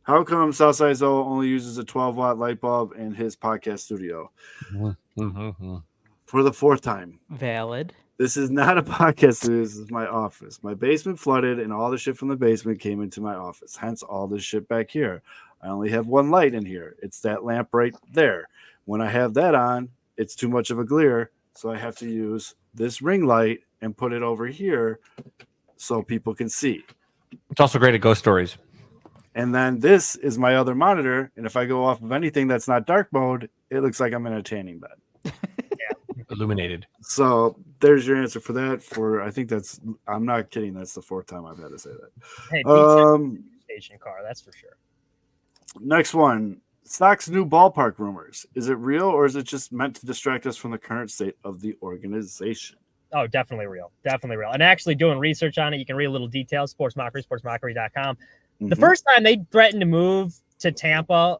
S2: How come Southside Zoe only uses a 12-watt light bulb in his podcast studio? For the fourth time.
S4: Valid.
S2: This is not a podcast studio. This is my office. My basement flooded, and all the shit from the basement came into my office. Hence, all this shit back here. I only have one light in here. It's that lamp right there. When I have that on, it's too much of a glare, so I have to use this ring light and put it over here so people can see.
S3: It's also great at ghost stories.
S2: And then this is my other monitor, and if I go off of anything that's not dark mode, it looks like I'm in a tanning bed.
S3: Illuminated.
S2: So there's your answer for that. I think I'm not kidding. That's the fourth time I've had to say that.
S6: Hey, station car, that's for sure.
S2: Next one. Stock's new ballpark rumors. Is it real or is it just meant to distract us from the current state of the organization?
S6: Oh, definitely real. Definitely real. And actually doing research on it, you can read a little details, sportsmockery.com. The first time they threatened to move to Tampa,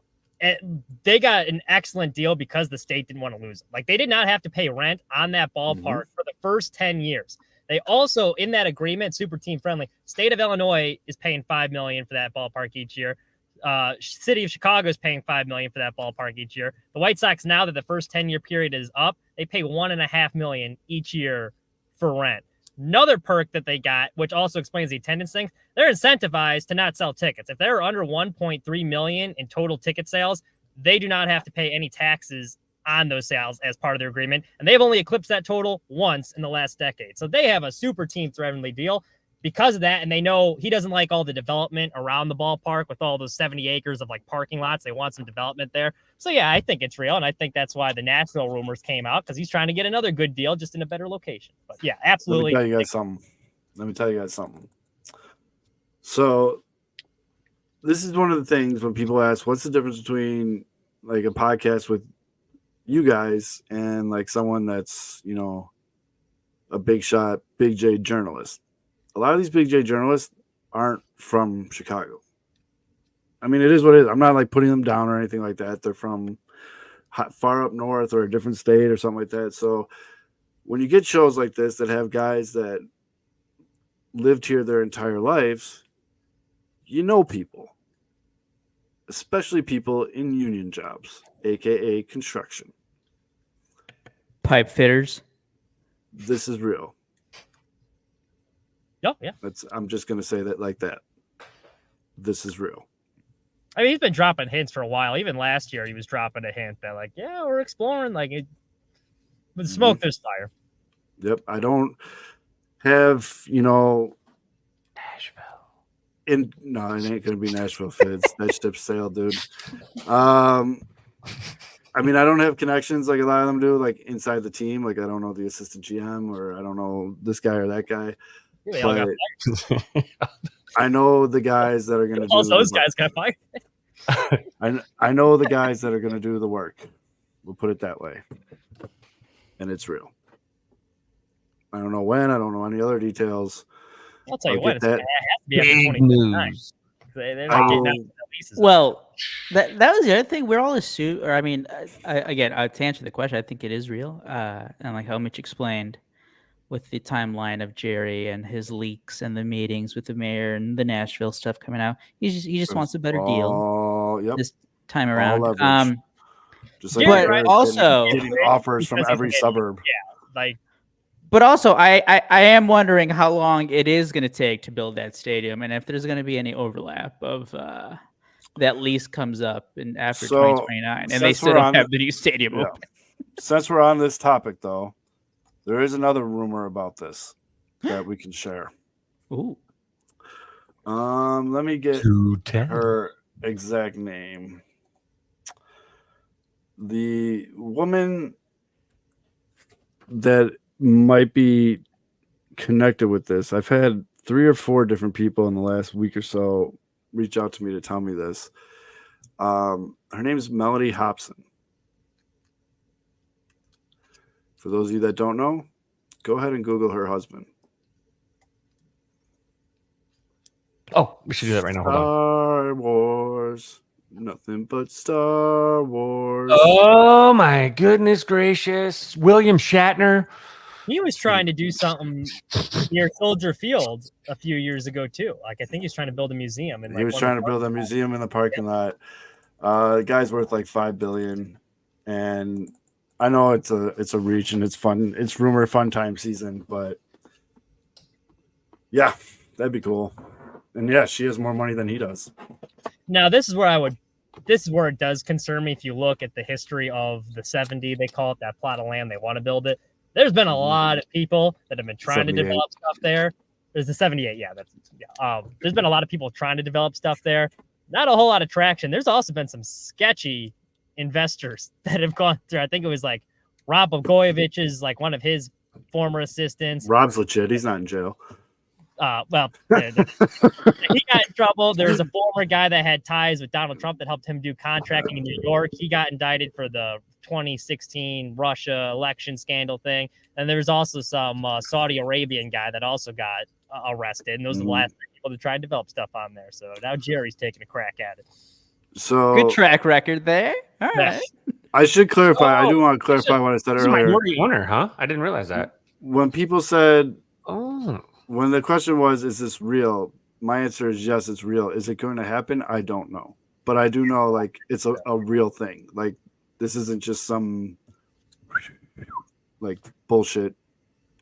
S6: they got an excellent deal because the state didn't want to lose it. Like, they did not have to pay rent on that ballpark for the first 10 years. They also, in that agreement, super team friendly, state of Illinois is paying $5 million for that ballpark each year. City of Chicago is paying $5 million for that ballpark each year. The White Sox, now that the first 10-year period is up, they pay $1.5 million each year for rent. Another perk that they got, which also explains the attendance thing, they're incentivized to not sell tickets. If they're under 1.3 million in total ticket sales, they do not have to pay any taxes on those sales as part of their agreement. And they've only eclipsed that total once in the last decade. So they have a super team friendly deal because of that. And they know he doesn't like all the development around the ballpark with all those 70 acres of like parking lots. They want some development there. So yeah, I think it's real. And I think that's why the Nashville rumors came out, because he's trying to get another good deal just in a better location. But yeah, absolutely.
S2: Let me tell you guys something. So this is one of the things when people ask, what's the difference between like a podcast with you guys and like someone that's, a big shot, big J journalist. A lot of these big J journalists aren't from Chicago. I mean, it is what it is. I'm not like putting them down or anything like that. They're from far up north or a different state or something like that. So when you get shows like this that have guys that lived here their entire lives, people, especially people in union jobs, aka construction.
S4: Pipe fitters.
S2: This is real.
S6: Yeah.
S2: I'm just going to say that like that. This is real.
S6: I mean, he's been dropping hints for a while. Even last year, he was dropping a hint that, like, yeah, we're exploring. Like, with smoke, there's fire.
S2: Yep. I don't have,
S3: Nashville.
S2: No, it ain't going to be Nashville Fids. That ship's sailed, dude. I mean, I don't have connections like a lot of them do, like inside the team. Like, I don't know the assistant GM or I don't know this guy or that guy. But I know the guys that are going to do
S6: those guys got fired.
S2: I know the guys that are going to do the work. We'll put it that way. And it's real. I don't know when. I don't know any other details.
S6: I'll tell you what. It's going to have to be
S3: big news.
S6: They're not getting out the leases.
S4: Well, that was the other thing. We're all assuming, or I mean, again, to answer the question, I think it is real. And like how Mitch explained, with the timeline of Jerry and his leaks and the meetings with the mayor and the Nashville stuff coming out, he just wants a better deal this time around.
S2: Just like
S4: but also
S2: getting offers from every suburb.
S6: Like,
S4: but also I am wondering how long it is going to take to build that stadium, and if there's going to be any overlap of that lease comes up in after 2029, and they still don't have the new stadium open.
S2: Since we're on this topic, though, there is another rumor about this that we can share.
S4: Ooh.
S2: Let me get her exact name. The woman that might be connected with this, I've had 3 or 4 different people in the last week or so reach out to me to tell me this. Her name is Melody Hobson. For those of you that don't know, go ahead and Google her husband.
S3: Oh, we should do that right now. Hold on.
S2: Star Wars. Nothing but Star Wars.
S3: Oh, my goodness gracious. William Shatner.
S6: He was trying to do something near Soldier Field a few years ago, too. Like, I think he's trying to build a museum.
S2: He was trying to build a museum in the parking lot. The guy's worth like $5 billion. And I know it's a reach and it's fun. It's rumor fun time season, but yeah, that'd be cool. And yeah, she has more money than he does.
S6: Now, this is where it does concern me. If you look at the history of the 70, they call it that plot of land. They want to build it. There's been a lot of people that have been trying to develop stuff there. There's the 78. Yeah. There's been a lot of people trying to develop stuff there. Not a whole lot of traction. There's also been some sketchy investors that have gone through. I think it was like Rob Blagojevich is like one of his former assistants.
S2: Rob's legit. He's not in jail.
S6: He got in trouble. There's a former guy that had ties with Donald Trump that helped him do contracting in New York. He got indicted for the 2016 Russia election scandal thing. And there's also some Saudi Arabian guy that also got arrested. And those are the last people to try and develop stuff on there. So now Jerry's taking a crack at it.
S2: So
S4: good track record there. All right.
S2: I should clarify. I do want to clarify what I said earlier.
S3: Minority owner, huh? I didn't realize that.
S2: When people said,
S3: oh,
S2: when the question was, is this real? My answer is yes, it's real. Is it going to happen? I don't know. But I do know, like, it's a real thing. Like, this isn't just some, like, bullshit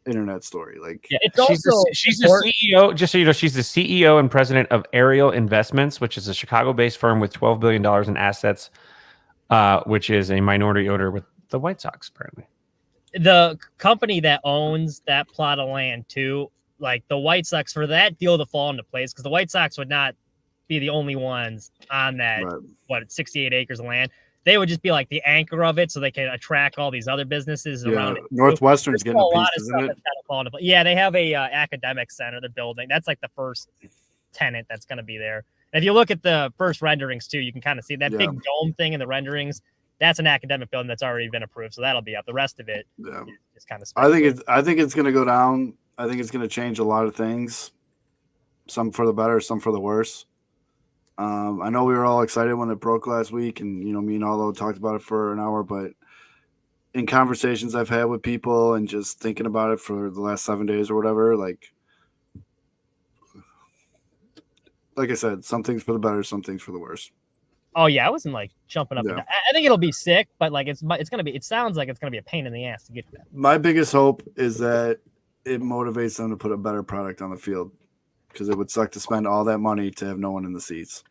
S2: internet story. Like,
S6: yeah,
S3: she's the CEO, just so you know, she's the CEO and president of Ariel Investments, which is a Chicago-based firm with $12 billion in assets, which is a minority owner with the White Sox, apparently.
S6: The company that owns that plot of land, too, like the White Sox, for that deal to fall into place, because the White Sox would not be the only ones on that, 68 acres of land. They would just be like the anchor of it so they can attract all these other businesses around it.
S2: Northwestern's getting a lot of
S6: stuff that's kind of falling into place. Yeah, they have a academic center they're building. That's like the first tenant that's going to be there. And if you look at the first renderings, too, you can kind of see that big dome thing in the renderings. That's an academic building that's already been approved, so that'll be up. The rest of it is kind of
S2: I think it's going to go down. I think it's going to change a lot of things, some for the better, some for the worse. I know we were all excited when it broke last week, and me and Aldo talked about it for an hour. But in conversations I've had with people and just thinking about it for the last 7 days or whatever, like I said, some things for the better, some things for the worse.
S6: Oh yeah, I wasn't like jumping up and down. I think it'll be sick, but like it's gonna be. It sounds like it's gonna be a pain in the ass to get to that.
S2: My biggest hope is that it motivates them to put a better product on the field, because it would suck to spend all that money to have no one in the seats.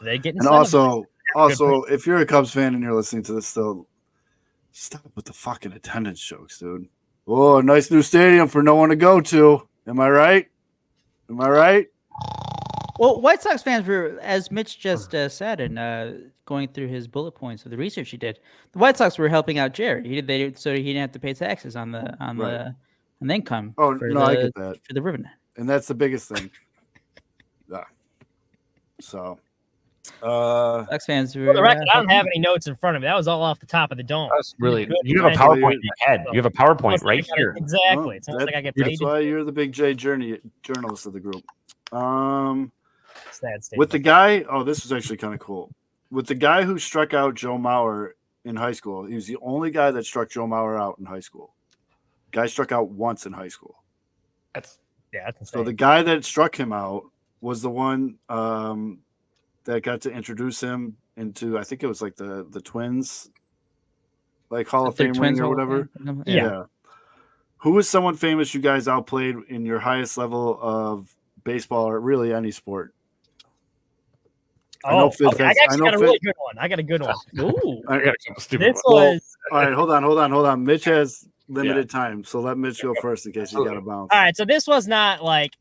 S6: They get
S2: and also, if you're a Cubs fan and you're listening to this still, stop with the fucking attendance jokes, dude. Oh, a nice new stadium for no one to go to. Am I right?
S4: Well, White Sox fans were, as Mitch just said, and going through his bullet points of the research he did, the White Sox were helping out Jerry. So he didn't have to pay taxes on the income.
S2: Oh no, I get that
S4: for the ribbon,
S2: and that's the biggest thing. Yeah. So,
S4: Sox fans were.
S6: For the record, I don't have any notes in front of me. That was all off the top of the dome.
S3: That's really good. You have a PowerPoint in your head. You have a PowerPoint right here.
S6: Exactly. It's like I get paid.
S2: That's why you're the big J journalist of the group.
S6: Sad state.
S2: With the guy, this is actually kind of cool. With the guy who struck out Joe Mauer in high school, he was the only guy that struck Joe Mauer out in high school. Guy struck out once in high school.
S6: That's insane.
S2: So the guy that struck him out was the one that got to introduce him into, I think it was like the Twins like Hall of
S4: Their
S2: Fame
S4: Twins
S2: ring or
S4: Hall of
S2: whatever.
S4: Fame.
S6: Yeah.
S2: Who is someone famous you guys outplayed in your highest level of baseball or really any sport?
S6: Oh, okay. I actually got a really good one. I got a good one.
S4: Ooh.
S3: I got a couple stupid
S6: This
S3: ones.
S6: was
S2: all right. Hold on. Mitch has limited time, so let Mitch go first in case he got a bounce.
S6: all right. So this was not like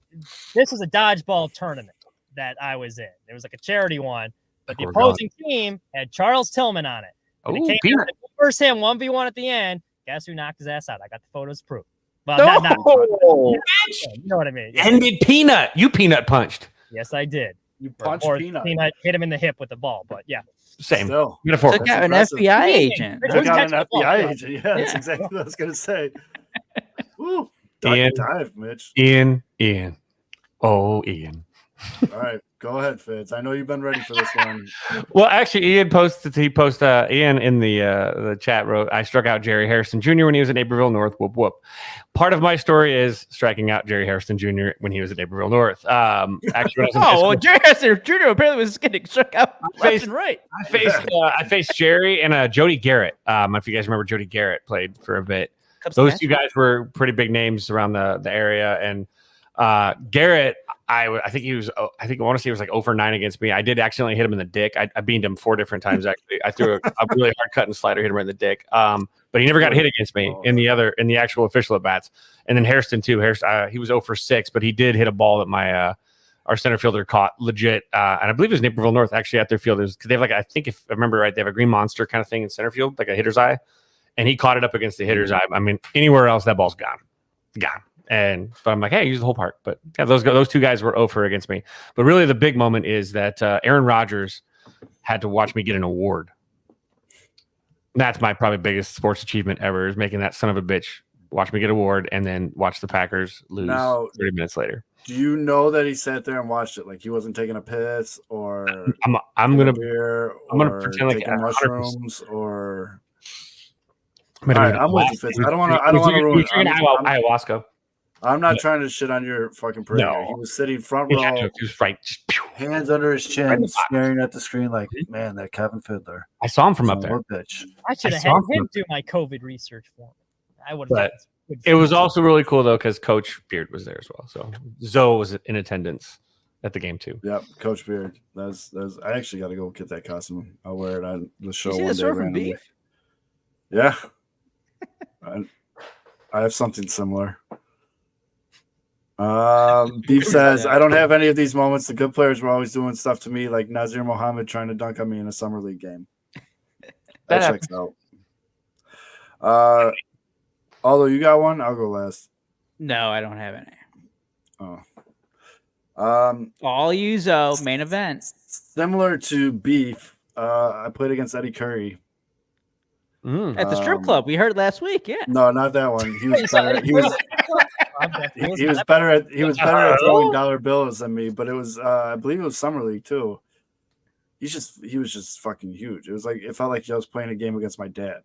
S6: this was a dodgeball tournament that I was in. It was like a charity one, but the opposing team had Charles Tillman on it. And it came down to first him 1v1 at the end. Guess who knocked his ass out? I got the photos to prove. Well, not you know what I mean. Yeah.
S3: And Peanut. You peanut punched.
S6: Yes, I did.
S2: You punched
S6: or
S2: Peanut.
S6: Peanut hit him in the hip with the ball, but yeah.
S3: Same.
S2: Still.
S3: Metaphor.
S4: Took out an FBI agent.
S2: Took out an
S6: Catch the ball,
S2: FBI
S6: yeah.
S2: agent. Yeah, that's exactly what I was going to say. Woo.
S3: Ian.
S2: Dive, Mitch.
S3: Ian. Oh, Ian.
S2: All right. Go ahead, Fitz. I know you've been ready for this one.
S3: Well, actually, Ian Ian in the chat wrote, I struck out Jerry Harrison Jr. when he was at Naperville North. Whoop, whoop. Part of my story is striking out Jerry Harrison Jr. when he was at Naperville North. Actually,
S4: Jerry Harrison Jr. apparently was getting struck out left and right.
S3: I faced Jerry and Jody Garrett. If you guys remember, Jody Garrett played for a bit. Those two guys were pretty big names around the area. And Garrett, I want to say he was like 0 for 9 against me. I did accidentally hit him in the dick. I beamed him 4 different times. Actually, I threw a really hard cutting slider, hit him right in the dick. But he never got hit against me in the actual official at bats. And then Harrison too. He was 0 for 6, but he did hit a ball that my our center fielder caught legit. And I believe it was Naperville North actually at their field. Because they have I think if I remember right, they have a green monster kind of thing in center field, like a hitter's eye. And he caught it up against the hitter's eye. I mean, anywhere else that ball's gone. But I'm like, hey, use the whole park. But yeah, those two guys were 0 for against me. But really, the big moment is that Aaron Rodgers had to watch me get an award. That's my probably biggest sports achievement ever, is making that son of a bitch watch me get an award and then watch the Packers lose 30 minutes later.
S2: Do you know that he sat there and watched it? Like he wasn't taking a piss or
S3: I'm gonna
S2: pretend like mushrooms or.
S3: I'm
S2: with you, Fitz. I don't want to ruin
S3: ayahuasca.
S2: I'm not trying to shit on your fucking parade.
S3: No.
S2: He was sitting front row,
S3: he was right,
S2: hands under his chin, staring at the screen like, man, that Kevin Fiddler.
S3: I saw him from up there.
S2: Bitch.
S6: I should have had him do my COVID research for me. I would have.
S3: It was also really cool though because Coach Beard was there as well. So Zoe was in attendance at the game too.
S2: Yep, Coach Beard. That's. I actually got to go get that costume. I'll wear it on the show one day. Randomly. Yeah. I have something similar. Beef says, I don't have any of these moments. The good players were always doing stuff to me, like Nazir Mohammed trying to dunk on me in a summer league game. That checks out. Although you got one, I'll go last.
S4: No, I don't have any.
S2: Oh.
S4: All you, Zoe, main event.
S2: Similar to Beef, I played against Eddie Curry.
S4: At the strip club. We heard last week, yeah.
S2: No, not that one. He was better. He was better at throwing dollar bills than me, but it was I believe it was summer league too. He was just fucking huge. It felt like I was playing a game against my dad.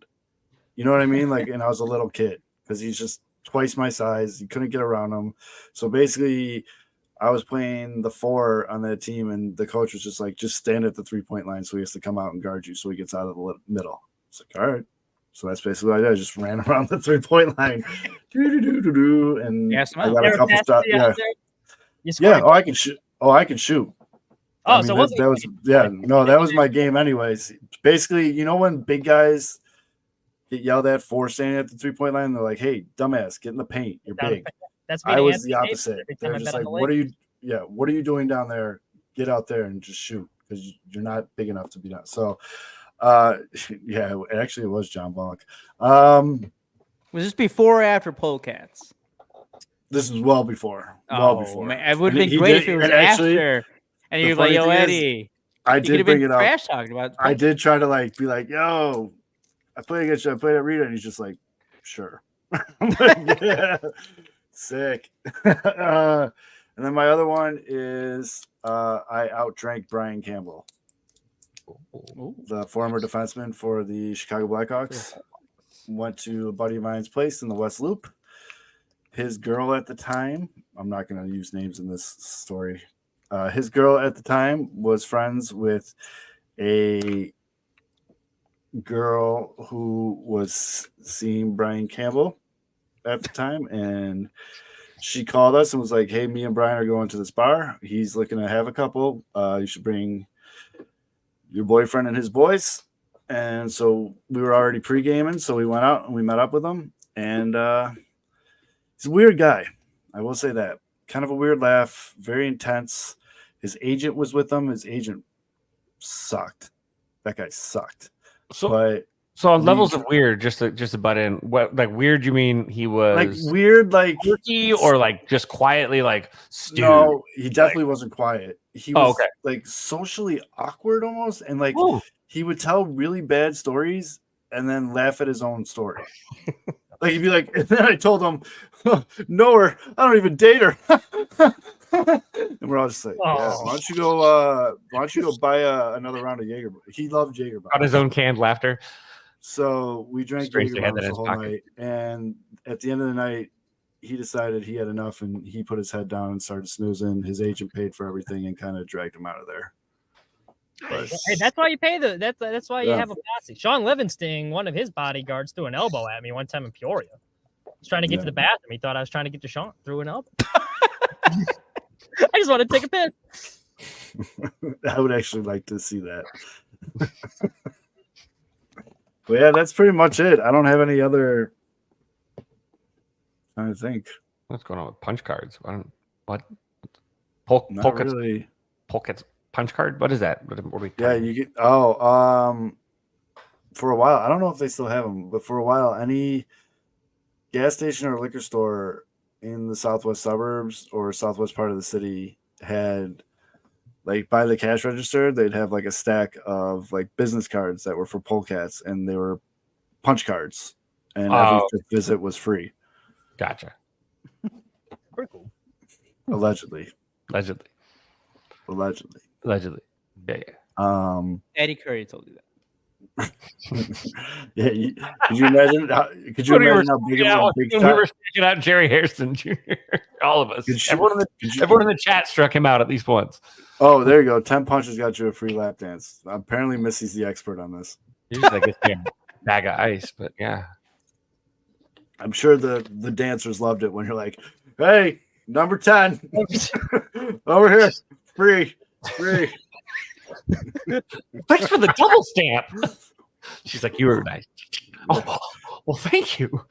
S2: You know what I mean? And I was a little kid because he's just twice my size. You couldn't get around him. So basically I was playing the 4 on that team and the coach was just like, just stand at the 3-point line so he has to come out and guard you so he gets out of the middle. It's like, all right. So that's basically what I did. I just ran around the 3-point line. And I got a couple shots. Yeah. Oh, I can shoot.
S6: Oh,
S2: that was my game anyways. Basically, when big guys get yelled at for standing at the 3-point line, they're like, hey, dumbass, get in the paint. You're big. I was the opposite. They're just like, what are you doing down there? Get out there and just shoot because you're not big enough to be done. So actually it was John Bonk.
S4: Was this before or after Polecats?
S2: This was well before.
S4: Man, it would have been great if it was after. And you're like, yo, Eddie.
S2: I did bring it up.
S4: Trash talking about.
S2: I did try to be like, yo, I played against you. I played at Rita, and he's just like, sure. Yeah. Sick. And then my other one is I outdrank Brian Campbell. The former defenseman for the Chicago Blackhawks. Went to a buddy of mine's place in the West Loop. His girl at the time, I'm not going to use names in this story. His girl at the time was friends with a girl who was seeing Brian Campbell at the time, and she called us and was like, "Hey, me and Brian are going to this bar. He's looking to have a couple. You should bring your boyfriend and his boys." And so we were already pre-gaming, so we went out and we met up with him. And he's a weird guy, I will say that. Kind of a weird laugh, very intense. His agent was with him. His agent sucked. That guy sucked.
S3: So,
S2: but
S3: so on levels of weird, just to butt in, what like weird? You mean he was
S2: like weird, like
S3: quirky, or like just quietly like stewed?
S2: No, he definitely wasn't quiet. He was
S3: okay.
S2: like socially awkward almost, and like
S3: Ooh.
S2: he would tell really bad stories and then laugh at his own story. Like he'd be like, and then I told him, "No, her, I don't even date her." And we're all just like, "Yeah, why don't you go buy another round of Jaeger?" He loved Jaeger.
S3: On his own canned laughher.
S2: So we drank
S3: Strangely
S2: Jaeger
S3: had that in
S2: the
S3: his
S2: whole
S3: pocket.
S2: night, and at the end of the night, he decided he had enough, and he put his head down and started snoozing. His agent paid for everything and kind of dragged him out of there. But,
S6: Hey, that's why you pay that's why you
S2: Yeah.
S6: have a posse. Sean Livingston, one of his bodyguards, threw an elbow at me one time in Peoria. I was trying to get to the bathroom. He thought I was trying to get to Sean. Threw an elbow. I just wanted to take a piss.
S2: I would actually like to see that. But yeah, that's pretty much it. I don't have any other. I think.
S3: What's going on with punch cards? What?
S2: Not
S3: Polka's
S2: really.
S3: punch card? What is that? What are we
S2: Yeah,
S3: talking
S2: you get. For a while, I don't know if they still have them, but for a while, any gas station or liquor store in the southwest suburbs or southwest part of the city had, like, by the cash register, they'd have like a stack of like business cards that were for polecats, and they were punch cards, and every fifth visit was free.
S3: Gotcha.
S6: Pretty cool.
S2: Allegedly.
S3: Allegedly. Yeah.
S4: Eddie Curry told you that.
S2: Yeah, could you imagine? Could you imagine how big of a big
S3: we were sticking out Jerry Harrison Jr. All of us. Everyone in the chat struck him out at least once.
S2: Oh, there you go. 10 punches got you a free lap dance. Apparently, Missy's the expert on this.
S3: He's like a bag of ice, but yeah.
S2: I'm sure the dancers loved it when you're like, "Hey, number 10, over here, free."
S3: Thanks for the double stamp. She's like, you were nice. Oh, well, thank you.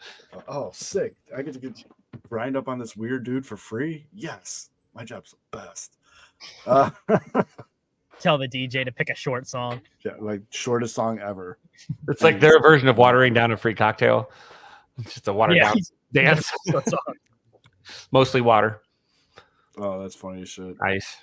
S2: Oh, sick. I get to grind up on this weird dude for free? Yes. My job's the best.
S6: Tell the DJ to pick a short song.
S2: Yeah, like shortest song ever.
S3: It's like their version of watering down a free cocktail. It's just a watered down dance. Mostly water.
S2: Oh, that's funny as shit.
S3: Ice.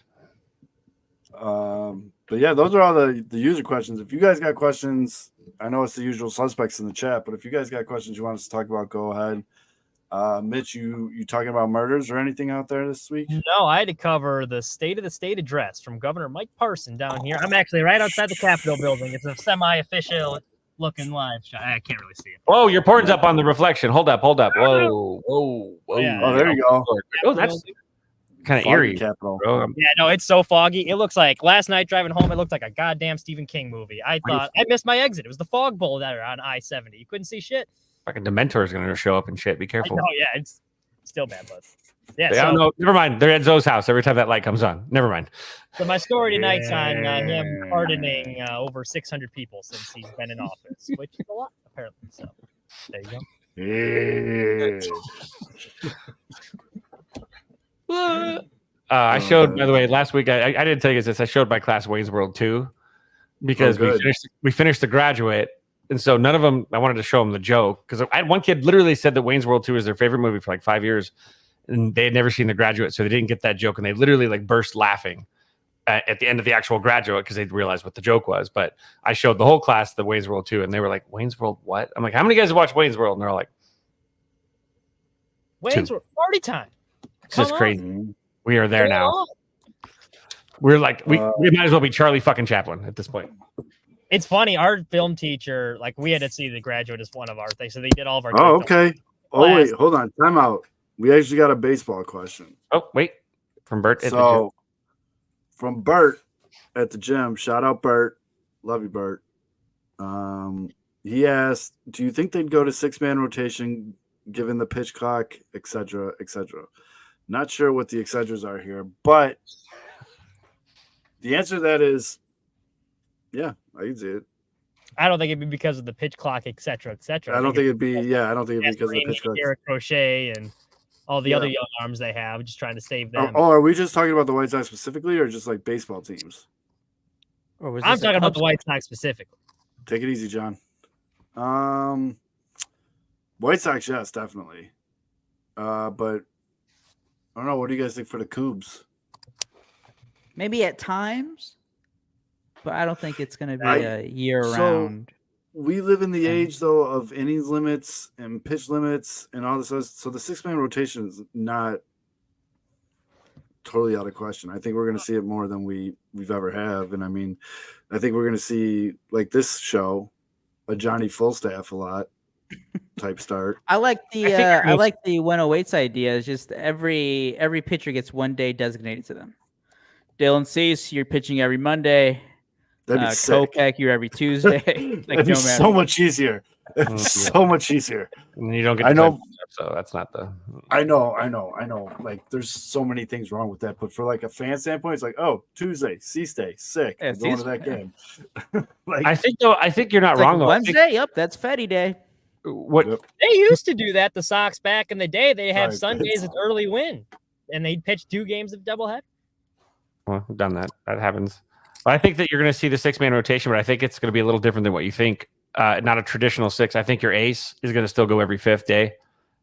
S2: But yeah, those are all the user questions. If you guys got questions, I know it's the usual suspects in the chat, but if you guys got questions you want us to talk about, go ahead. Mitch, you talking about murders or anything out there this week?
S6: No, I had to cover the state of the state address from Governor Mike Parson down here. I'm actually right outside the Capitol building. It's a semi-official looking live shot. I can't really see it.
S3: Oh, your porn's up on the reflection. Hold up. Whoa.
S6: Yeah.
S2: Oh, there you go.
S3: Oh, that's kind of eerie.
S2: Capitol.
S3: Bro.
S6: Yeah, no, it's so foggy. It looks like last night driving home, it looked like a goddamn Stephen King movie. I thought I missed my exit. It was the fog bowl there on I-70. You couldn't see shit.
S3: Fucking Dementor is going to show up and shit. Be careful.
S6: Oh, yeah, it's still bad, but yeah.
S3: So, no, never mind. They're at Zoe's house every time that light comes on. Never mind.
S6: So my story tonight's on him pardoning over 600 people since he's been in office, which is a lot, apparently. So there you
S2: Yeah.
S3: I showed, by the way, last week. I didn't tell you guys this. I showed my class Wayne's World 2 because we finished The Graduate, and so none of them. I wanted to show them the joke because I had one kid literally said that Wayne's World 2 is their favorite movie for like 5 years, and they had never seen The Graduate, so they didn't get that joke, and they literally like burst laughing at the end of the actual Graduate because they realized what the joke was. But I showed the whole class the Wayne's World 2, and they were like, "Wayne's World what?" I'm like, "How many guys have watched Wayne's World?" And they're all like,
S6: Wayne's World party time.
S3: "It's just crazy." We are there now. We're like, we might as well be Charlie fucking Chaplin at this point.
S6: It's funny. Our film teacher, like, we had to see The Graduate as one of our things, so they did all of our.
S2: Oh, okay. Oh, wait, hold on. Time out. We actually got a baseball question.
S3: Oh, wait. From Bert.
S2: So, from Bert at the gym. Shout out, Bert. Love you, Bert. He asked, do you think they'd go to 6-man rotation given the pitch clock, et cetera, et cetera? Not sure what the et ceteras are here, but the answer to that is, yeah, I can see it.
S6: I don't think it'd be because of the pitch clock, et cetera, et cetera.
S2: I don't think it'd be because of the pitch clock.
S6: Eric Crochet and all the other young arms they have, just trying to save them.
S2: Oh, are we just talking about the White Sox specifically, or just like baseball teams?
S6: I'm talking about the White Sox specifically.
S2: Take it easy, John. White Sox, yes, definitely. But I don't know. What do you guys think for the Cougs?
S4: Maybe at times, but I don't think it's going to be a year-round.
S2: So we live in the age, though, of innings limits and pitch limits and all this. So the 6-man rotation is not totally out of question. I think we're going to see it more than we've ever have. And I mean, I think we're going to see, like this show, a Johnny Fullstaff a lot type start.
S4: I like the 108's idea. Is just every pitcher gets 1 day designated to them. Dylan Cease, you're pitching every Monday.
S2: That'd be sick.
S4: Kopech, you're every Tuesday.
S2: That'd be so much easier. So much easier.
S3: And you don't get. So that's not the.
S2: I know. Like, there's so many things wrong with that, but for like a fan standpoint, it's like, oh, Tuesday, Cease Day, sick. I'm going to that game.
S3: Like, I think you're not wrong though.
S4: Wednesday, yep, that's Fetty Day.
S3: What
S6: they used to do that, the Sox back in the day. They have Sundays as early win, and they'd pitch 2 games of doubleheader.
S3: Well, we've done that. That happens. I think that you're going to see the 6-man rotation, but I think it's going to be a little different than what you think. Not a traditional 6. I think your ace is going to still go every 5th day,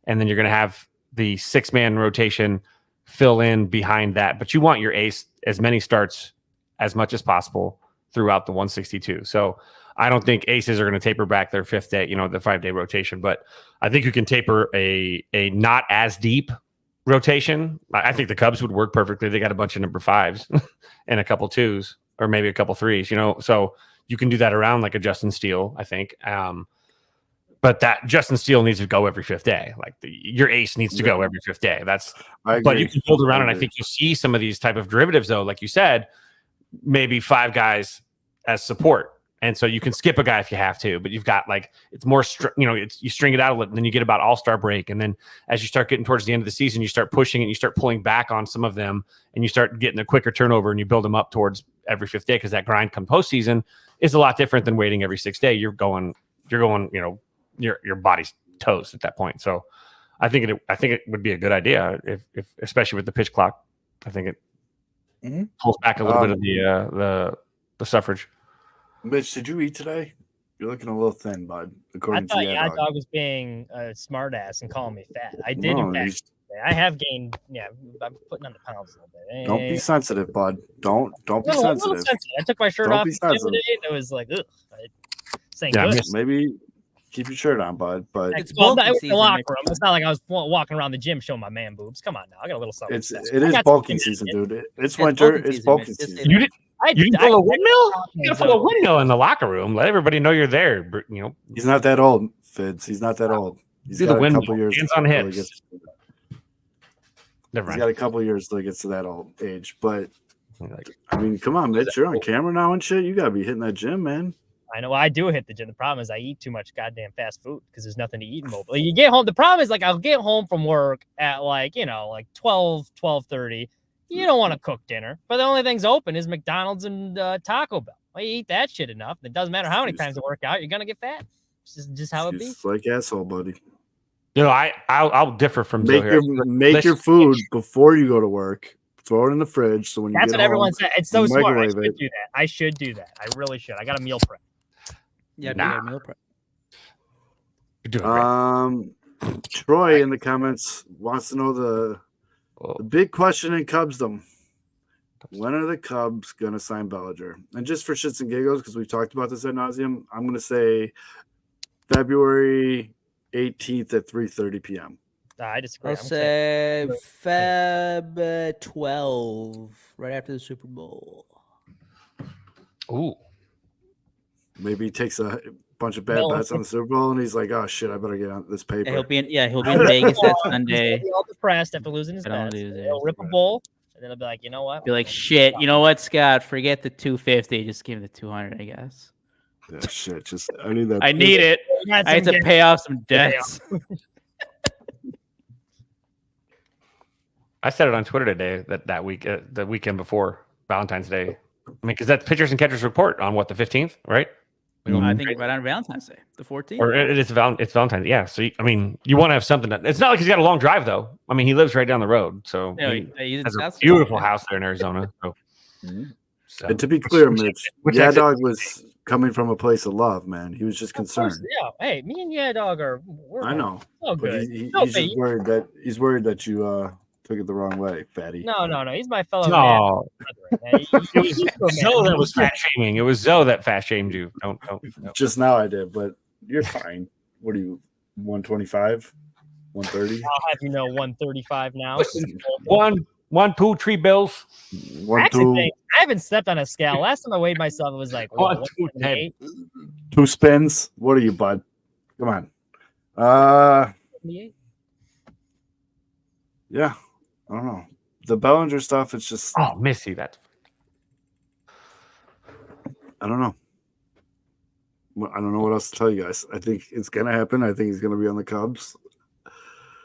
S3: and then you're going to have the 6-man rotation fill in behind that. But you want your ace as many starts as much as possible throughout the 162. So I don't think aces are going to taper back their 5th day, the 5-day rotation. But I think you can taper a not as deep rotation. I think the Cubs would work perfectly. They got a bunch of number 5s and a couple 2s. Or maybe a couple 3s, so you can do that around like a Justin Steele, I think. But that Justin Steele needs to go every 5th day. Like your ace needs to go every 5th day. But you can build around it. I think you'll see some of these type of derivatives, though, like you said, maybe 5 guys as support. And so you can skip a guy if you have to, but you've got it's more, you string it out a little, and then you get about All-Star break. And then as you start getting towards the end of the season, you start pushing and you start pulling back on some of them, and you start getting a quicker turnover, and you build them up towards every 5th day, because that grind come postseason is a lot different than waiting every 6th day. You're going, your body's toast at that point. So I think it would be a good idea if especially with the pitch clock. I think it pulls back a little bit of the suffrage.
S2: Mitch, did you eat today? You're looking a little thin, bud.
S6: I thought Yad Dog was being a smart ass and calling me fat. I did, in fact. I have gained. Yeah, I'm putting on the pounds a little bit.
S2: Don't be sensitive, bud. Don't be sensitive.
S6: I took my shirt off today. It was like, ugh.
S2: Maybe keep your shirt on, bud. But
S6: it's bulky season, the locker room. It's not like I was walking around the gym showing my man boobs. Come on now, I got a little something.
S2: It is bulky season, dude. It's winter. It's bulky season.
S3: You didn't pull a windmill? You gotta pull a windmill in the locker room. Let everybody know you're there.
S2: He's not that old, Fids. He's not that old. He's got a couple years.
S3: Hands on hips.
S2: He's got a couple years till he gets to that old age. But I mean, come on, Mitch. You're on camera now and shit. You gotta be hitting that gym, man.
S6: I know. I do hit the gym. The problem is I eat too much goddamn fast food because there's nothing to eat in mobile. You get home. The problem is I'll get home from work at 12:30. You don't want to cook dinner, but the only thing's open is McDonald's and Taco Bell. Well, you eat that shit enough. It doesn't matter how many times you work out, you're gonna get fat. It's just how it be.
S2: Like asshole, buddy.
S3: I'll differ from
S2: make your food before you go to work. Throw it in the fridge so when you
S6: That's
S2: get
S6: what
S2: home,
S6: everyone said. It's so smart. I should do that. I really should. I got a meal prep.
S4: Yeah, meal prep.
S3: You're doing great.
S2: Troy in the comments wants to know the big question in Cubsdom. When are the Cubs going to sign Bellinger? And just for shits and giggles, because we've talked about this ad nauseum, I'm going to say February 18th at 3:30 p.m.
S6: I disagree.
S4: I'll say Feb 12, right after the Super Bowl.
S3: Ooh.
S2: Maybe he takes a bunch of bad bets on the Super Bowl, and he's like, "Oh shit, I better get on this paper."
S4: Yeah, he'll be in Vegas that Sunday.
S6: He'll be all depressed after losing his bets. He'll rip a bowl, and then he'll be like, "You know what?"
S4: Be like, "Shit, you know what, Scott? Forget the 250. Just give him the 200, I guess."
S2: Yeah, shit. Just I need that.
S4: I need it. I need to pay off some debts.
S3: I said it on Twitter today that week, the weekend before Valentine's Day. I mean, because that's pitchers and catchers report on what, the 15th, right?
S4: I think right on Valentine's Day, the 14th.
S3: Or it's Valentine's. Yeah. So you want to have something. It's not like he's got a long drive though. I mean, he lives right down the road, so he has a beautiful house there in Arizona. So.
S2: And to be clear, Mitch, Dog was coming from a place of love, man. He was just concerned.
S6: Yeah. Hey, me and Yeah Dog are.
S2: I know.
S6: So good.
S2: He's just worried that you took it the wrong way, fatty.
S6: No. He's my fellow man.
S3: It was Zoe that was fat shaming. It was Zoe that fat shamed you. Don't.
S2: Just now I did, but you're fine. What are you, 125? 130?
S6: I'll have 135 now.
S3: 1, 2, 3 bills.
S2: 1, 2.
S6: I haven't stepped on a scale. Last time I weighed myself, it was like
S3: 1, 2, 10.
S2: 2 spins. What are you, bud? Come on. Yeah. I don't know. The Bellinger stuff, it's just.
S3: Oh, Missy, that's.
S2: I don't know. I don't know what else to tell you guys. I think it's gonna happen. I think he's gonna be on the Cubs.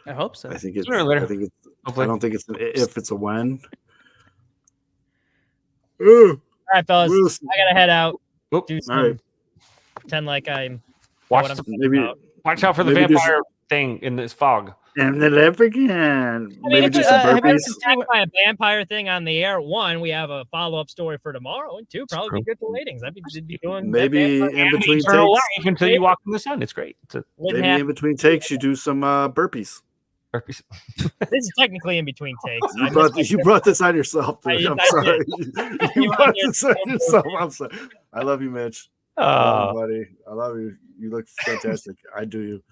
S4: I hope so.
S2: I think it's. I don't think it's an if. It's a when.
S6: All right, fellas. I gotta head out. Do some,
S2: all right.
S6: Pretend like I'm.
S3: Watch out for the vampire thing in this fog.
S2: And the leprechaun.
S6: Maybe just some burpees. Attacked by a vampire thing on the air. 1, we have a follow-up story for tomorrow, and 2, probably be good for ratings. I'd be doing
S2: maybe in between takes
S3: until you walk in the sun. It's great.
S2: Maybe in between takes you do some burpees.
S6: This is technically in between takes.
S2: You brought this on yourself. Dude. I'm sorry. You brought this on yourself. I'm sorry. I love you, Mitch. Buddy. I love you. You look fantastic. I do you.